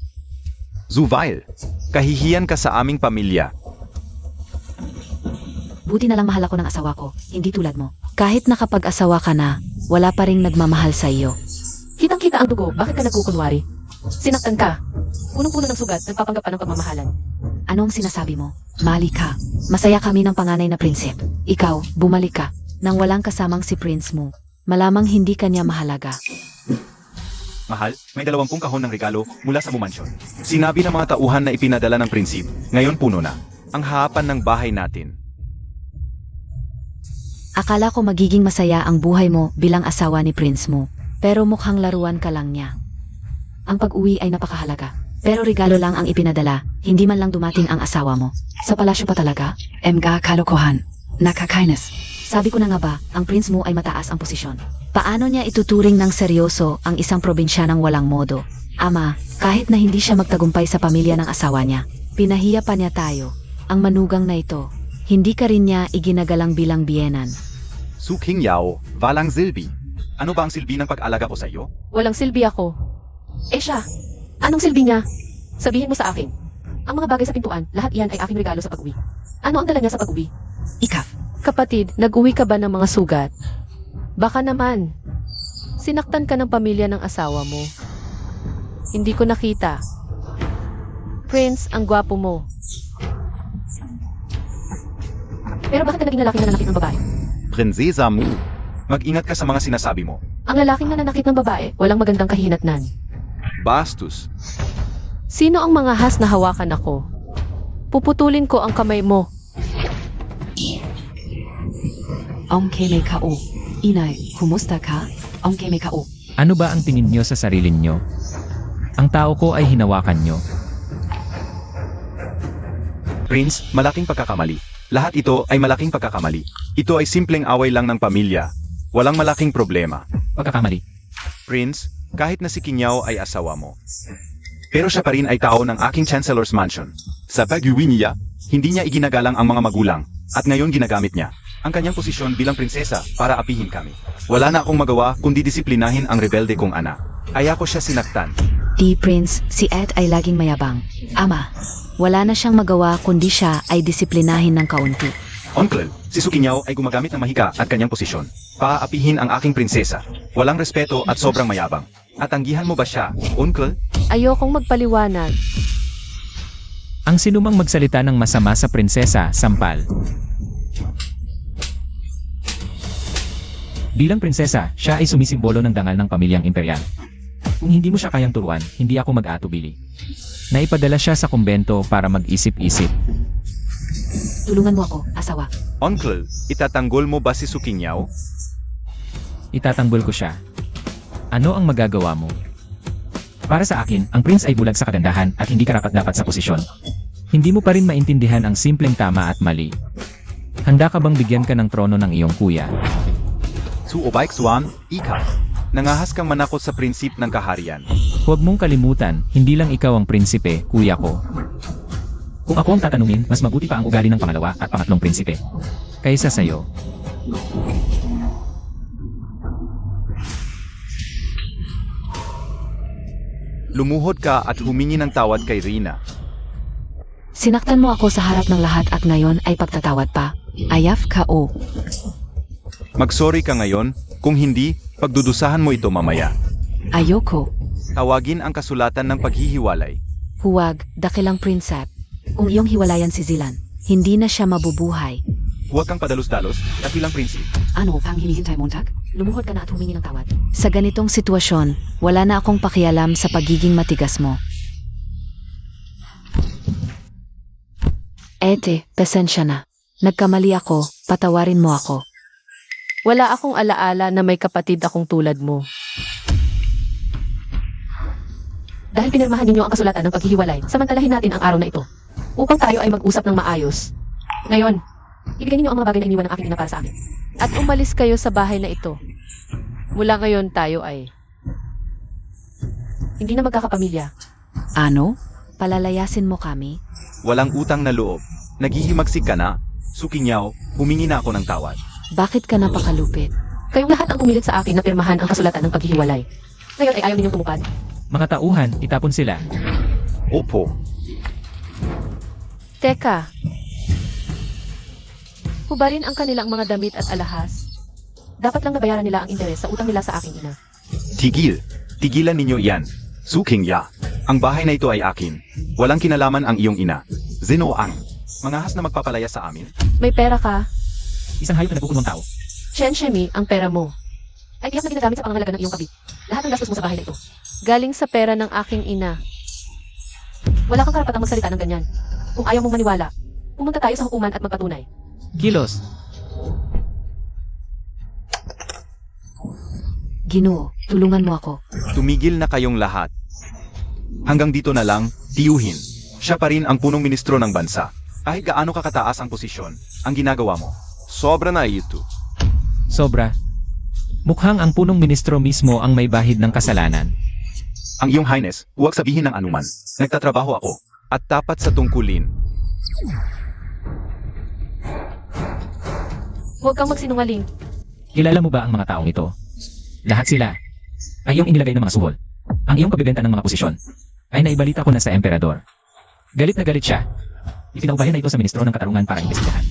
Zuvail, kahihiyan ka sa aming pamilya. Buti na lang mahal ako ng asawa ko, hindi tulad mo. Kahit nakapag-asawa ka na, wala pa ring nagmamahal sa iyo. Kitang-kita ang dugo, bakit ka nagkukunwari? Sinaktan ka. Punong-puno ng sugat, nagpapanggap pa ng pagmamahalan. Anong sinasabi mo? Mali ka. Masaya kami ng panganay na prinsip. Ikaw, bumalik ka. Nang walang kasamang si Prince mo. Malamang hindi kanya mahalaga. Mahal, may 20 kahon ng regalo mula sa bumansyon. Sinabi ng mga tauhan na ipinadala ng prinsip, ngayon puno na. Ang haapan ng bahay natin. Akala ko magiging masaya ang buhay mo bilang asawa ni Prince mo. Pero mukhang laruan ka lang niya. Ang pag-uwi ay napakahalaga. Pero regalo lang ang ipinadala, hindi man lang dumating ang asawa mo. Sa palasyo pa talaga? mga kalokohan. Nakakainis. Sabi ko na nga ba, ang prince mo ay mataas ang posisyon. Paano niya ituturing ng seryoso ang isang probinsyanang walang modo? Ama, kahit na hindi siya magtagumpay sa pamilya ng asawa niya, pinahiya pa niya tayo. Ang manugang na ito, hindi ka rin niya iginagalang bilang biyenan. Su Qingyao, walang silbi. Ano ba ang silbi ng pag-alaga ko sa iyo? Walang silbi ako. Eh siya, anong silbi niya? Sabihin mo sa akin. Ang mga bagay sa pintuan, lahat iyan ay aking regalo sa pag-uwi. Ano ang dala niya sa pag-uwi? Ikaw. Kapatid, nag-uwi ka ba ng mga sugat? Baka naman. Sinaktan ka ng pamilya ng asawa mo. Hindi ko nakita. Prince, ang gwapo mo. Pero bakit ka naging lalaki na nanakit ng babae? Prinsesa Mu. Mag-ingat ka sa mga sinasabi mo. Ang lalaking nananakit ng babae, walang magandang kahinatnan. Bastos. Sino ang mga has na hawakan ako? Puputulin ko ang kamay mo. May kao. Inay, kumusta ka? May kao. Ano ba ang tingin nyo sa sarili nyo? Ang tao ko ay hinawakan nyo. Prince, malaking pagkakamali. Lahat ito ay malaking pagkakamali. Ito ay simpleng away lang ng pamilya. Walang malaking problema. Pagkakamali. Prince, kahit na si Kinyaw ay asawa mo. Pero siya pa rin ay tao ng aking Chancellor's Mansion. Sa pag-uwi niya, hindi niya iginagalang ang mga magulang, at ngayon ginagamit niya ang kanyang posisyon bilang prinsesa para apihin kami. Wala na akong magawa kundi disiplinahin ang rebelde kong anak. Kaya ko siya sinaktan. Di Prince, si Ed ay laging mayabang. Ama, wala na siyang magawa kundi siya ay disiplinahin ng kaunti. Uncle, si Su Qinyaw ay gumagamit ng mahika at kanyang posisyon. Paaapihin ang aking prinsesa. Walang respeto at sobrang mayabang. At tanggihan mo ba siya, Uncle? Ayokong magpaliwanag. Ang sinumang magsalita ng masama sa prinsesa, sampal. Bilang prinsesa, siya ay sumisimbolo ng dangal ng pamilyang imperial. Kung hindi mo siya kayang turuan, hindi ako mag-aatubili. Naipadala siya sa kumbento para mag-isip-isip. Tulungan mo ako, asawa. Uncle, itatanggol mo ba si Sukinyaw? Itatanggol ko siya. Ano ang magagawa mo? Para sa akin, ang prince ay bulag sa kagandahan at hindi karapat-dapat sa posisyon. Hindi mo pa rin maintindihan ang simpleng tama at mali. Handa ka bang bigyan ka ng trono ng iyong kuya? Su Obaik Swan, Ika. Nangahas kang manakot sa prinsip ng kaharian. Huwag mong kalimutan, hindi lang ikaw ang prinsipe, kuya ko. Kung ako ang tatanungin, mas mabuti pa ang ugali ng pangalawa at pangatlong prinsipe. Kaysa sa'yo. Lumuhod ka at humingi ng tawad kay Rina. Sinaktan mo ako sa harap ng lahat at ngayon ay pagtatawad pa. Ayaf Kao. Magsorry ka ngayon, kung hindi, pagdudusahan mo ito mamaya. Ayoko. Tawagin ang kasulatan ng paghihiwalay. Huwag, dakilang prinsep. Kung iyong hiwalayan si Zilan, hindi na siya mabubuhay. Huwag kang padalos-dalos, dakilang prinsip. Ano pang hinihintay mo, Tag? Lumuhod ka na at humingi ng tawad. Sa ganitong sitwasyon, wala na akong pakialam sa pagiging matigas mo. Ete, pasensya na. Nagkamali ako, patawarin mo ako. Wala akong alaala na may kapatid akong tulad mo. Dahil pinirmahan ninyo ang kasulatan ng paghihiwalay, samantalahin natin ang araw na ito. Upang tayo ay mag-usap ng maayos. Ngayon, ibigay ninyo ang mga bagay na iniwan ng aking ina para sa akin. At umalis kayo sa bahay na ito. Mula ngayon tayo ay hindi na magkakapamilya. Ano? Palalayasin mo kami? Walang utang na loob. Naghihimagsik ka na. Sukinyaw, humingi na ako ng tawad. Bakit ka napakalupit? Kayong lahat ang pumilit sa akin na pirmahan ang kasulatan ng paghihiwalay. Ngayon ay ayaw ninyong tumupad. Mga tauhan, itapon sila. Opo. Teka. Hubarin ang kanilang mga damit at alahas. Dapat lang nabayaran nila ang interes sa utang nila sa aking ina. Tigil. Tigilan ninyo iyan. Sukingya. Ang bahay na ito ay akin. Walang kinalaman ang iyong ina. Zinoang. Mangahas na magpapalaya sa amin. May pera ka. Isang hayop na nagpupunong tao. Chen Shemi, ang pera mo. Ay tiyak na ginagamit sa pangangalaga ng iyong kabit. Lahat ng gastos mo sa bahay na ito. Galing sa pera ng aking ina. Wala kang karapatang magsalita ng ganyan. Kung ayaw mong maniwala, pumunta tayo sa hukuman at magpatunay. Kilos. Ginoo, tulungan mo ako. Tumigil na kayong lahat. Hanggang dito na lang, tiyuhin. Siya pa rin ang punong ministro ng bansa. Kahit gaano kakataas ang posisyon, ang ginagawa mo, sobra na ito. Sobra. Mukhang ang punong ministro mismo ang may bahid ng kasalanan. Ang iyong highness, huwag sabihin ng anuman. Nagtatrabaho ako, at tapat sa tungkulin. Huwag kang magsinungaling. Kilala mo ba ang mga taong ito? Lahat sila ay iyong inilagay ng mga suhol. Ang iyong pagbebenta ng mga posisyon ay naibalita ko na sa emperador. Galit na galit siya. Ipinaubayan na ito sa ministro ng katarungan para imbestigahan.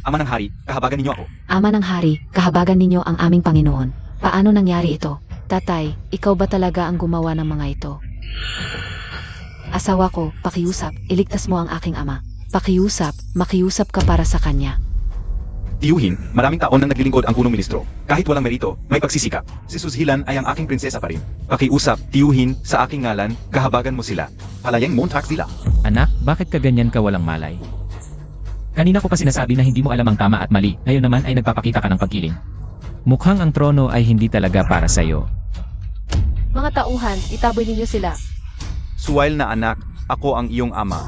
Ama ng hari, kahabagan ninyo ako. Ama ng hari, kahabagan ninyo ang aming Panginoon. Paano nangyari ito? Tatay, ikaw ba talaga ang gumawa ng mga ito? Asawa ko, pakiusap, iligtas mo ang aking ama. Pakiusap, makiusap ka para sa kanya. Tiyuhin, maraming taon nang naglilingkod ang punong ministro. Kahit walang merito, may pagsisikap. Si Suzhilan ay ang aking prinsesa pa rin. Pakiusap, tiyuhin, sa aking ngalan, kahabagan mo sila. Palayang Montag sila. Anak, bakit ka ganyan ka walang malay? Kanina ko pa sinasabi na hindi mo alam ang tama at mali, ngayon naman ay nagpapakita ka ng pagkiling. Mukhang ang trono ay hindi talaga para sa'yo. Mga tauhan, itaboy ninyo sila. Suwail na anak, ako ang iyong ama.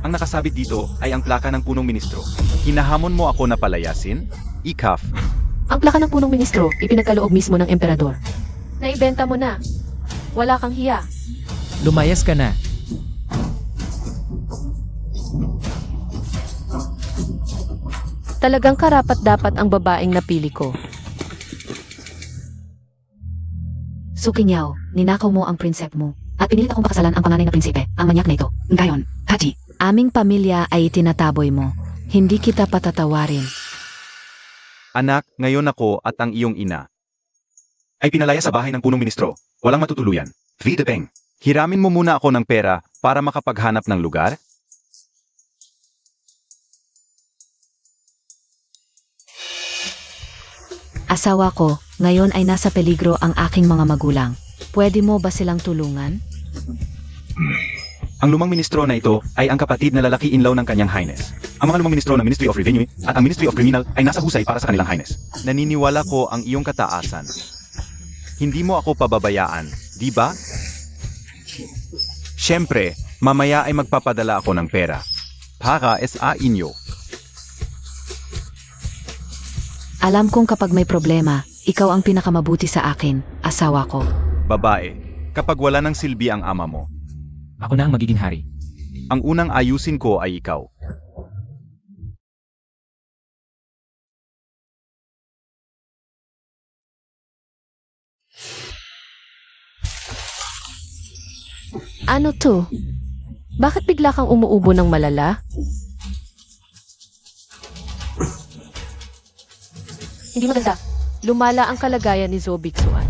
Ang nakasabit dito ay ang plaka ng punong ministro. Hinahamon mo ako na palayasin? Ikaf. Ang plaka ng punong ministro, ipinagkaloob mismo ng emperador. Naibenta mo na. Wala kang hiya. Lumayas ka na. Talagang karapat-dapat ang babaeng napili ko. Sukinyaw, ninakaw mo ang prinsep mo. At pinilit akong pakasalan ang panganay na prinsipe, ang manyak na ito. Ngayon, Haji, aming pamilya ay itinataboy mo. Hindi kita patatawarin. Anak, ngayon ako at ang iyong ina ay pinalaya sa bahay ng punong ministro. Walang matutuluyan. Videbeng. Hiramin mo muna ako ng pera para makapaghanap ng lugar. Asawa ko, ngayon ay nasa peligro ang aking mga magulang. Pwede mo ba silang tulungan? Ang lumang ministro na ito ay ang kapatid na lalaki inlaw ng kanyang Highness. Ang mga lumang ministro ng Ministry of Revenue at ang Ministry of Criminal ay nasa husay para sa kanilang Highness. Naniniwala ko ang iyong kataasan. Hindi mo ako pababayaan, di ba? Siyempre, mamaya ay magpapadala ako ng pera. Para sa inyo. Alam kong kapag may problema, ikaw ang pinakamabuti sa akin, asawa ko. Babae, kapag wala ng silbi ang ama mo, Ako na ang magiging hari. ang unang ayusin ko ay ikaw. Ano to? Bakit bigla kang umuubo ng malala? Hindi maganda. Lumala ang kalagayan ni Zoe Bixuan.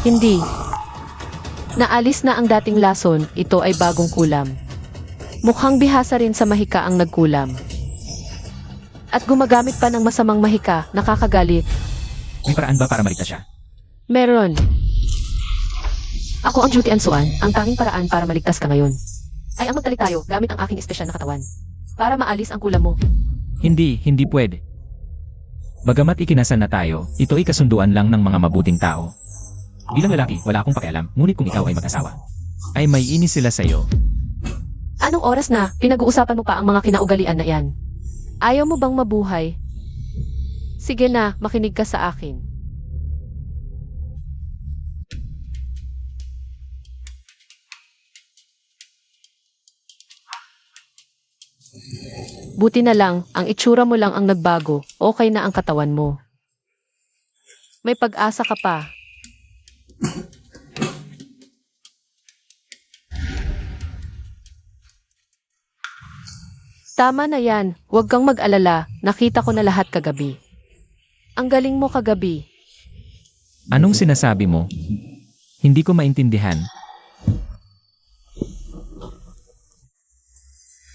Hindi. Naalis na ang dating lason, ito ay bagong kulam. Mukhang bihasa rin sa mahika ang nagkulam. At gumagamit pa ng masamang mahika, nakakagalit. May paraan ba para maligtas siya? Meron. Ako ang Duty Ansuan, ang tanging paraan para maligtas ka ngayon. Ay ang magtalik tayo gamit ang aking espesyal na katawan. Para maalis ang kulam mo. Hindi pwede. Bagamat ikinasal na tayo, ito ay kasunduan lang ng mga mabuting tao. Bilang lalaki, wala akong pakialam, ngunit kung ikaw ay mag-asawa, ay may inis sila sa'yo. Anong oras na? Pinag-uusapan mo pa ang mga kinaugalian na yan. Ayaw mo bang mabuhay? Sige na, makinig ka sa akin. Buti na lang, ang itsura mo lang ang nagbago, okay na ang katawan mo. May pag-asa ka pa. Tama na yan, huwag kang mag-alala, nakita ko na lahat kagabi. Ang galing mo kagabi. Anong sinasabi mo? Hindi ko maintindihan.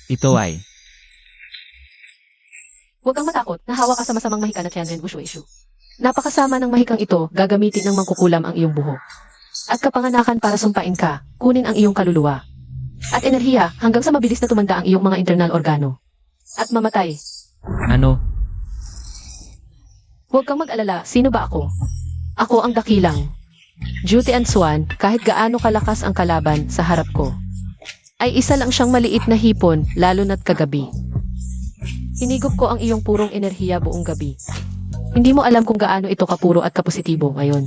Ito ay, Huwag kang matakot, nahawa ka sa masamang mahika na Tianren Wushu. Napakasama ng mahikang ito, gagamitin ng mangkukulam ang iyong buhok. At kapanganakan para sumpain ka, kunin ang iyong kaluluwa. At enerhiya hanggang sa mabilis na tumanda ang iyong mga internal organo. At mamatay. ano? Huwag kang mag-alala, sino ba ako? Ako ang dakilang. Duty Ansuan, kahit gaano kalakas ang kalaban sa harap ko. Ay isa lang siyang maliit na hipon, lalo na't kagabi. Hinigop ko ang iyong purong enerhiya buong gabi. Hindi mo alam kung gaano ito kapuro at kapositibo ngayon.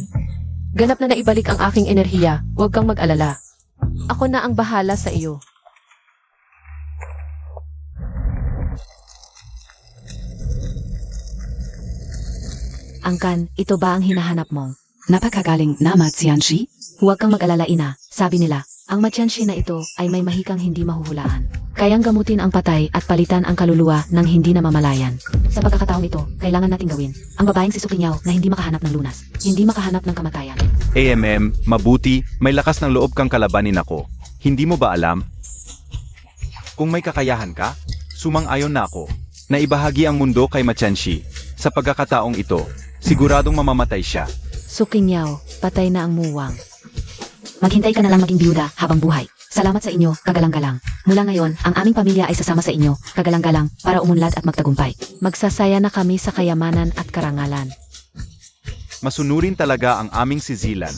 Ganap na naibalik ang aking enerhiya, huwag kang mag-alala. Ako na ang bahala sa iyo. Angkan, ito ba ang hinahanap mo? Napakagaling na Matsianshi? Huwag kang mag-alala ina, sabi nila, ang Matsyanshi na ito ay may mahikang hindi mahuhulaan. Kayang gamutin ang patay at palitan ang kaluluwa ng hindi namamalayan. Sa pagkakataong ito, kailangan nating gawin ang babaeng si Sukinyaw na hindi makahanap ng lunas, hindi makahanap ng kamatayan. Mabuti, may lakas ng loob kang kalabanin ako. Hindi mo ba alam? Kung may kakayahan ka, sumang-ayon na ako, na ibahagi ang mundo kay Machanshi. Sa pagkakataong ito, siguradong mamamatay siya. Sukinyaw, patay na ang muwang. Maghintay ka na lang maging biyuda habang buhay. Salamat sa inyo, kagalang-galang. Mula ngayon, ang aming pamilya ay sasama sa inyo, kagalang-galang, para umunlad at magtagumpay. Magsasaya na kami sa kayamanan at karangalan. Masunurin talaga ang aming sizilan.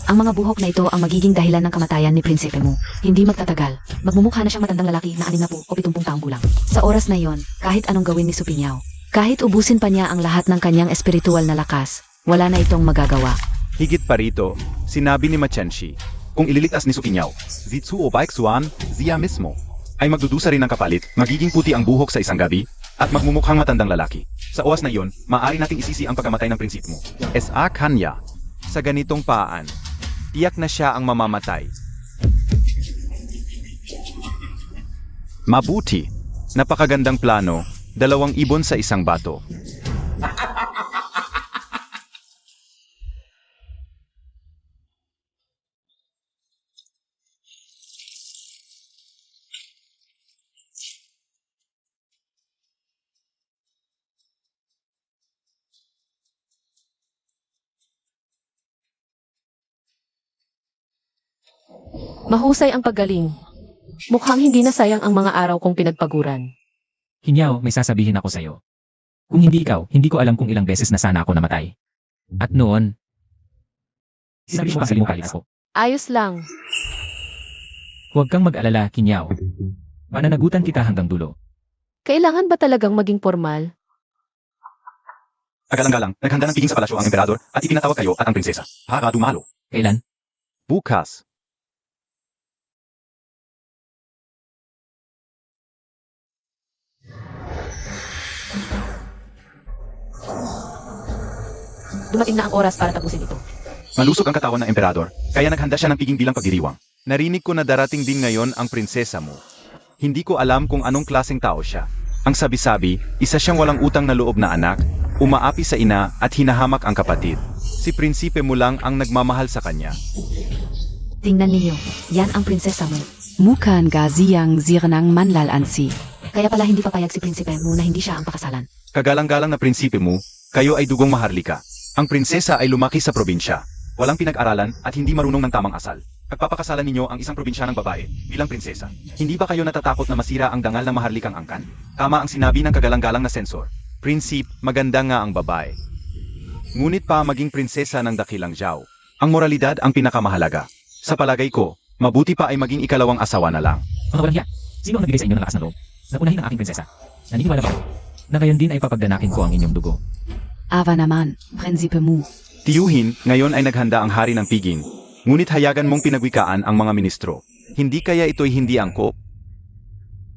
Ang mga buhok na ito ang magiging dahilan ng kamatayan ni prinsipe mo. Hindi magtatagal. Magmumukha na siyang matandang lalaki na 60 o 70 taong gulang. Sa oras na yon, kahit anong gawin ni Supinyaw, kahit ubusin pa niya ang lahat ng kanyang espiritual na lakas, wala na itong magagawa. Higit pa rito, sinabi ni Machanshi, kung ililigtas ni Sukinyaw, Zitsu o Baeksuan, Zia mismo, ay magdudusa rin ng kapalit, magiging puti ang buhok sa isang gabi, at magmumukhang matandang lalaki. Sa oras na iyon, maaari nating isisi ang pagkamatay ng prinsip mo. S.A. Kanya, sa ganitong paan, tiyak na siya ang mamamatay. Mabuti, napakagandang plano, 2 ibon sa isang bato. Mahusay ang paggaling. Mukhang hindi na sayang ang mga araw kong pinagpaguran. Kinyaw, may sasabihin ako sa'yo. Kung hindi ikaw, hindi ko alam kung ilang beses na sana ako namatay. At noon, sinabi mo pa sa kalit ako. Ayos lang. Huwag kang mag-alala, Kinyaw. Pananagutan kita hanggang dulo. Kailangan ba talagang maging formal? Kagalang-galang, naghanda ng piging sa palasyo ang emperador at ipinatawag kayo at ang prinsesa. Haka dumalo. Kailan? Bukas. Dumating na ang oras para tapusin ito. Malusog ang katawan ng emperador, kaya naghanda siya ng piging bilang pagdiriwang. Narinig ko na darating din ngayon ang prinsesa mo. Hindi ko alam kung anong klaseng tao siya. Ang sabi-sabi, isa siyang walang utang na loob na anak, umaapi sa ina at hinahamak ang kapatid. Si prinsipe mo lang ang nagmamahal sa kanya. Tingnan ninyo, yan ang prinsesa mo. Mukan ga siyang sirenang manlal ansi. Kaya pala hindi papayag si prinsipe mo na hindi siya ang pakasalan. Kagalang-galang na prinsipe mo, kayo ay dugong maharlika. Ang prinsesa ay lumaki sa probinsya. Walang pinag-aralan at hindi marunong ng tamang asal. Pagpapakasalan ninyo ang isang probinsyanang babae bilang prinsesa. Hindi ba kayo natatakot na masira ang dangal ng maharlikang angkan? Tama ang sinabi ng kagalang-galang na sensor. Prinsip, maganda nga ang babae. Ngunit pa maging prinsesa ng dakilang Zhao. Ang moralidad ang pinakamahalaga. Sa palagay ko, mabuti pa ay maging ikalawang asawa na lang. Mga walang hiya. Sino ang nagbigay sa inyo ng lakas ng loob? Napunahin ang aking prinsesa. Naniniwala ba ako na gayon din ay papagdanakin ko ang inyong dugo? Ava naman, prinsipe mo. Tiyuhin, ngayon ay naghanda ang hari ng piging. Ngunit hayagan mong pinagwikaan ang mga ministro. Hindi kaya ito'y hindi angkop?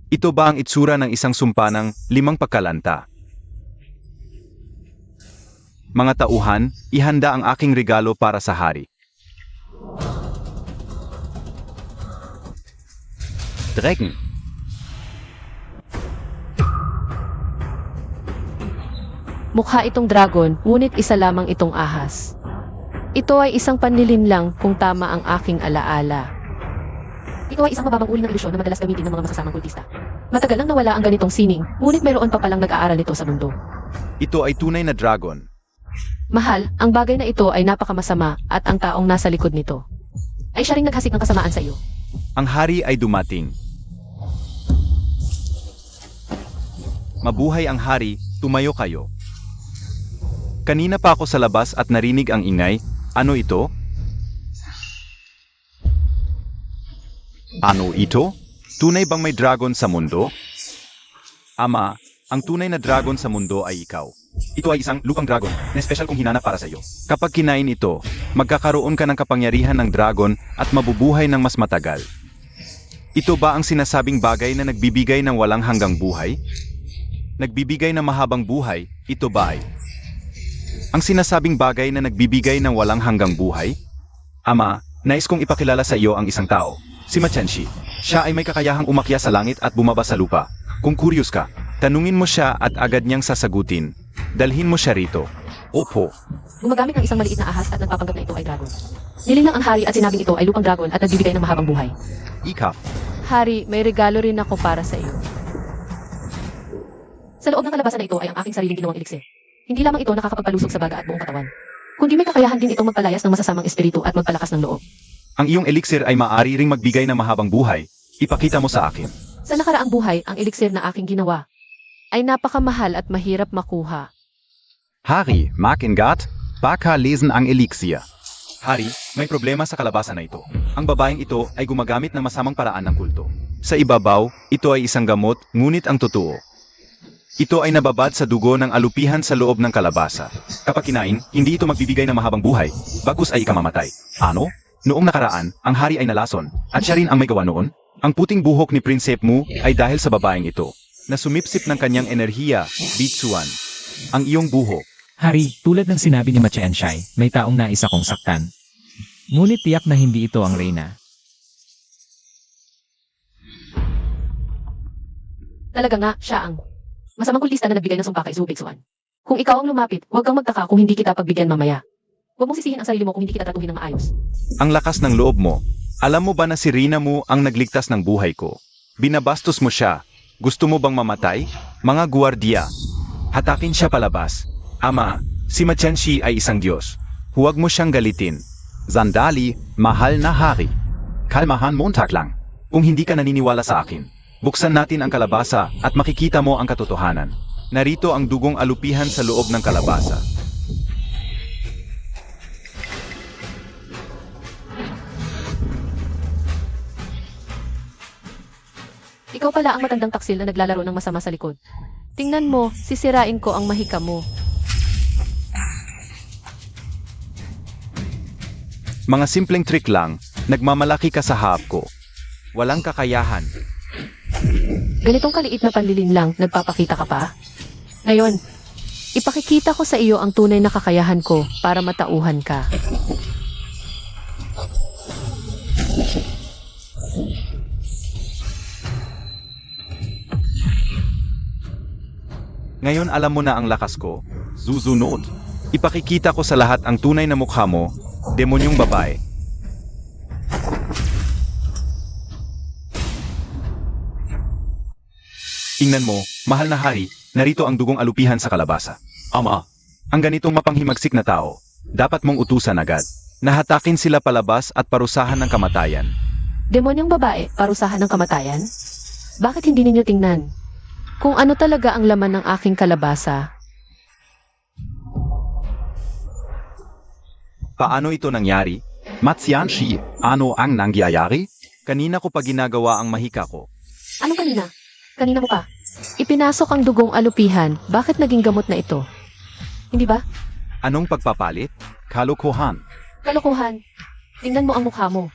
Ito ba ang itsura ng isang sumpa ng 5 pagkalanta? Mga tauhan, ihanda ang aking regalo para sa hari. Dragon. Mukha itong dragon, ngunit isa lamang itong ahas. Ito ay isang panlilin lang kung tama ang aking alaala. Ito ay isang mababang uri ng ilusyon na madalas gamitin ng mga masasamang kultista. Matagal nang nawala ang ganitong sining, ngunit mayroon pa palang nag-aaral nito sa mundo. Ito ay tunay na dragon. Mahal, ang bagay na ito ay napakamasama at ang taong nasa likod nito ay siya ring naghasik ng kasamaan sa iyo. Ang hari ay dumating. Mabuhay ang hari, tumayo kayo. Kanina pa ako sa labas at narinig ang ingay. Ano ito? Ano ito? Tunay bang may dragon sa mundo? Ama, ang tunay na dragon sa mundo ay ikaw. Ito ay isang lupang dragon na special kong hinanap para sa iyo. Kapag kinain ito, magkakaroon ka ng kapangyarihan ng dragon at mabubuhay ng mas matagal. Ito ba ang sinasabing bagay na nagbibigay ng walang hanggang buhay? Nagbibigay ng mahabang buhay, ito ba ay? Ang sinasabing bagay na nagbibigay ng walang hanggang buhay? Ama, nais kong ipakilala sa iyo ang isang tao, si Machenshi. Siya ay may kakayahang umakyat sa langit at bumaba sa lupa. Kung curious ka, tanungin mo siya at agad niyang sasagutin. Dalhin mo siya rito. Opo. Gumagamit ng isang maliit na ahas at nagpapanggap na ito ay dragon. Nilinlang ang hari at sinabing ito ay lupang dragon at nagbibigay ng mahabang buhay. Ikaf. Hari, may regalo rin ako para sa iyo. Sa loob ng kalabasan na ito ay ang aking sariling ginawang elixir. Hindi lamang ito nakakapagpalusog sa baga at buong katawan, kundi may kakayahan din itong magpalayas ng masasamang espiritu at magpalakas ng loob. Ang iyong elixir ay maaari ring magbigay ng mahabang buhay. Ipakita mo sa akin. Sa nakaraang buhay, ang elixir na aking ginawa ay napakamahal at mahirap makuha. Hari, Makengat, baka lesen ang elixir. Hari, may problema sa kalabasan na ito. Ang babaeng ito ay gumagamit ng masamang paraan ng kulto. Sa ibabaw, ito ay isang gamot, ngunit ang totoo. Ito ay nababad sa dugo ng alupihan sa loob ng kalabasa. Kapag kinain, hindi ito magbibigay ng mahabang buhay, bagkus ay ikamamatay. Ano? Noong nakaraan, ang hari ay nalason, at siya rin ang may gawa noon. Ang puting buhok ni Prinsep Mu ay dahil sa babaeng ito, na sumipsip ng kanyang enerhiya, Bitsuan. Ang iyong buhok. Hari, tulad ng sinabi ni Machenshai, may taong nais akong saktan. Ngunit tiyak na hindi ito ang reyna. Talaga nga, siya ang masamang kultista na nagbigay ng sumpa kay Zhu Bixuan. Kung ikaw ang lumapit, huwag kang magtaka kung hindi kita pagbigyan mamaya. Huwag mong sisihin ang sarili mo kung hindi kita tratuhin ng maayos. Ang lakas ng loob mo. Alam mo ba na si Rina Mu ang nagligtas ng buhay ko? Binabastos mo siya. Gusto mo bang mamatay? Mga guwardiya. Hatakin siya palabas. Ama, si Machenshi ay isang Diyos. Huwag mo siyang galitin. Zandali, mahal na hari. Kalmahan Montag lang. Kung hindi ka naniniwala sa akin, buksan natin ang kalabasa at makikita mo ang katotohanan. Narito ang dugong alupihan sa loob ng kalabasa. Ikaw pala ang matandang taksil na naglalaro ng masama sa likod. Tingnan mo, sisirain ko ang mahika mo. Mga simpleng trick lang, nagmamalaki ka sa harap ko. Walang kakayahan. Ganitong kaliit na panlilin lang, nagpapakita ka pa? Ngayon, ipakikita ko sa iyo ang tunay na kakayahan ko para matauhan ka. Ngayon alam mo na ang lakas ko. Zuzunod. Ipakikita ko sa lahat ang tunay na mukha mo, demonyong babae. Tingnan mo, mahal na hari, narito ang dugong alupihan sa kalabasa. Ama, ang ganitong mapanghimagsik na tao, dapat mong utusan agad. Nahatakin sila palabas at parusahan ng kamatayan. Demonyong babae, parusahan ng kamatayan? Bakit hindi ninyo tingnan? Kung ano talaga ang laman ng aking kalabasa. Paano ito nangyari? Matsianshi, ano ang nangyayari? Kanina ko pa ginagawa ang mahika ko. Anong kanina? Kanina mo pa? Ipinasok ang dugong alupihan, bakit naging gamot na ito? Hindi ba? Anong pagpapalit? Kalokohan. Kalokohan. Tingnan mo ang mukha mo.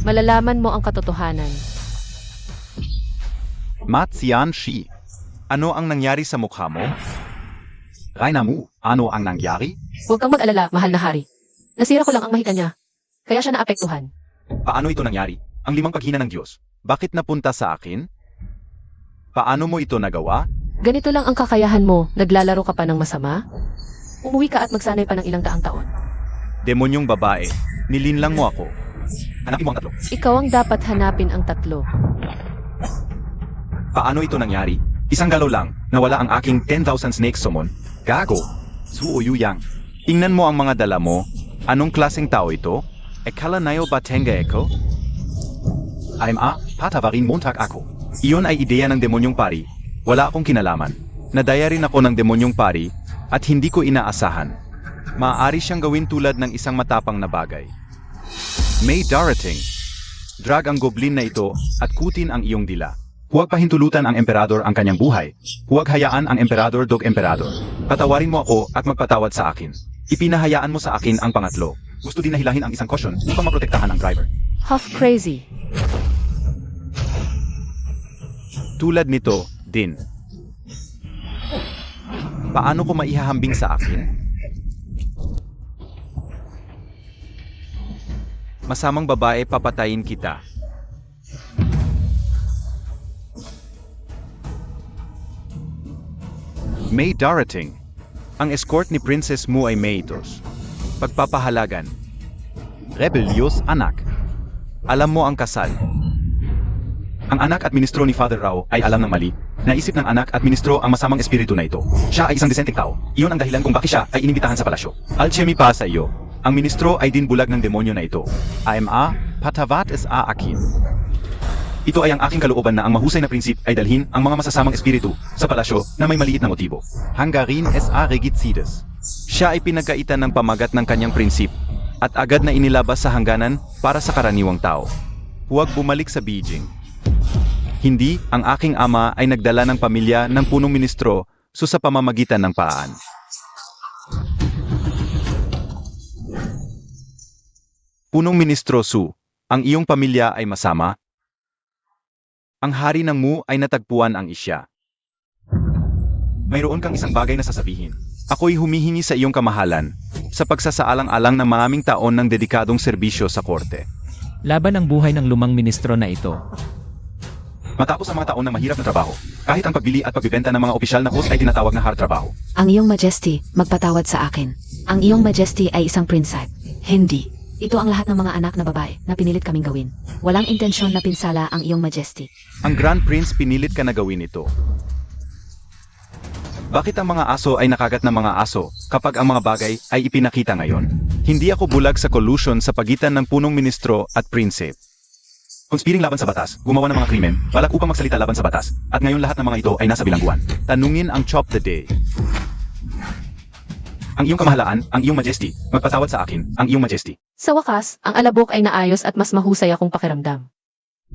Malalaman mo ang katotohanan. Matsianshi, ano ang nangyari sa mukha mo? Rainamu, ano ang nangyari? Huwag kang mag-alala, mahal na hari. Nasira ko lang ang mahika niya. Kaya siya naapektuhan. Paano ito nangyari? Ang 5 paghina ng Diyos. Bakit napunta sa akin? Paano mo ito nagawa? Ganito lang ang kakayahan mo, naglalaro ka pa ng masama? Umuwi ka at magsanay pa ng ilang daang taon. Demonyong babae, nilinlang mo ako. Hanapin mo ang 3. Ikaw ang dapat hanapin ang 3. Paano ito nangyari? Isang galaw lang, nawala ang aking 10,000 snake summon. Gago! Suoyuyang. Tingnan mo ang mga dala mo. Anong klaseng tao ito? Ekala nayo ba tenga eko? AMA, patavarin Montag ako. Iyon ay ideya ng demonyong pari. Wala akong kinalaman. Nadaya rin ako ng demonyong pari at hindi ko inaasahan. Maaari siyang gawin tulad ng isang matapang na bagay. May darating. Drag ang goblin na ito at kutin ang iyong dila. Huwag pahintulutan ang emperador ang kanyang buhay. Huwag hayaan ang emperador dog emperador. Patawarin mo ako at magpatawad sa akin. Ipinahayaan mo sa akin ang 3. Gusto din na hilahin ang isang caution upang maprotektahan ang driver. Half crazy. Tulad nito, din. Paano ko maihahambing sa akin? Masamang babae, papatayin kita. May darating. Ang escort ni Princess Mu ay Meitos. Pagpapahalagan. Rebellious anak. Alam mo ang kasal. Ang anak at ministro ni Father Rao ay alam ng mali. Naisip ng anak at ministro ang masamang espiritu na ito. Siya ay isang desenteng tao. Iyon ang dahilan kung bakit siya ay inimbitahan sa palasyo. Alchemy pa sa iyo. Ang ministro ay din bulag ng demonyo na ito. AMA, patavat is a akin. Ito ay ang aking kalooban na ang mahusay na prinsip ay dalhin ang mga masasamang espiritu sa palasyo na may maliit na motibo. Hangarin S.A. Regitsides. Siya ay pinagkaitan ng pamagat ng kanyang prinsip at agad na inilabas sa hangganan para sa karaniwang tao. Huwag bumalik sa Beijing. Hindi, ang aking ama ay nagdala ng pamilya ng punong ministro sa pamamagitan ng paan. Punong ministro Su, ang iyong pamilya ay masama? Ang hari ng Mu ay natagpuan ang isya. Mayroon kang isang bagay na sasabihin. Ako'y humihingi sa iyong kamahalan sa pagsasaalang-alang ng maraming taon ng dedikadong serbisyo sa korte. Laban ang buhay ng lumang ministro na ito. Matapos ang mga taon ng mahirap na trabaho, kahit ang pagbili at pagbibenta ng mga opisyal na post ay tinatawag na hard trabaho. Ang iyong majesty, magpatawad sa akin. Ang iyong majesty ay isang prinsip. Hindi. Ito ang lahat ng mga anak na babae na pinilit kaming gawin. Walang intensyon na pinsala ang iyong majesty. Ang Grand Prince pinilit ka na gawin ito. Bakit ang mga aso ay nakagat ng mga aso kapag ang mga bagay ay ipinakita ngayon? Hindi ako bulag sa collusion sa pagitan ng punong ministro at prinsipe. Konspiring laban sa batas, gumawa ng mga krimen, balak upang magsalita laban sa batas, at ngayon lahat ng mga ito ay nasa bilangguan. Tanungin ang Chop the Day. Ang iyong kamahalaan, ang iyong majesty, magpatawad sa akin, ang iyong majesty. Sa wakas, ang alabok ay naayos at mas mahusay akong pakiramdam.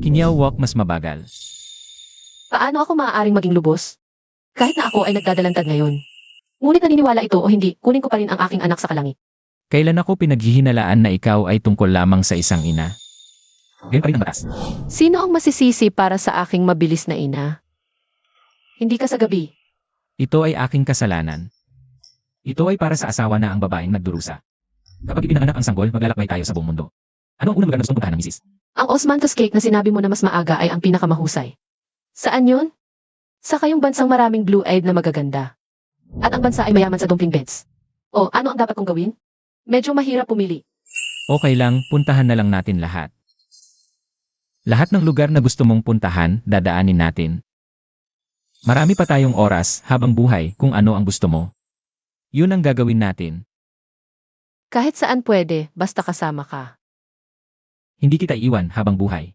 Kinyaw walk mas mabagal. Paano ako maaaring maging lubos? Kahit na ako ay nagdadalantad ngayon. Ngunit naniniwala ito o hindi, kunin ko pa rin ang aking anak sa kalangit. Kailan ako pinaghihinalaan na ikaw ay tungkol lamang sa isang ina? Ganyan pa rin ang batas. Sino ang masisisi para sa aking mabilis na ina? Hindi ka sa gabi. Ito ay aking kasalanan. Ito ay para sa asawa na ang babaeng nagdurusa. Kapag ipinanganak ang sanggol, maglalakbay tayo sa buong mundo. Ano ang unang lugar na gustong puntahan ng misis? Ang Osmanthus cake na sinabi mo na mas maaga ay ang pinakamahusay. Saan yun? Sa kayong bansang maraming blue-eyed na magaganda. At ang bansa ay mayaman sa dumpling beds. O, ano ang dapat kong gawin? Medyo mahirap pumili. Okay lang, puntahan na lang natin lahat. Lahat ng lugar na gusto mong puntahan, dadaanin natin. Marami pa tayong oras habang buhay kung ano ang gusto mo. Yun ang gagawin natin. Kahit saan pwede, basta kasama ka. Hindi kita iwan habang buhay.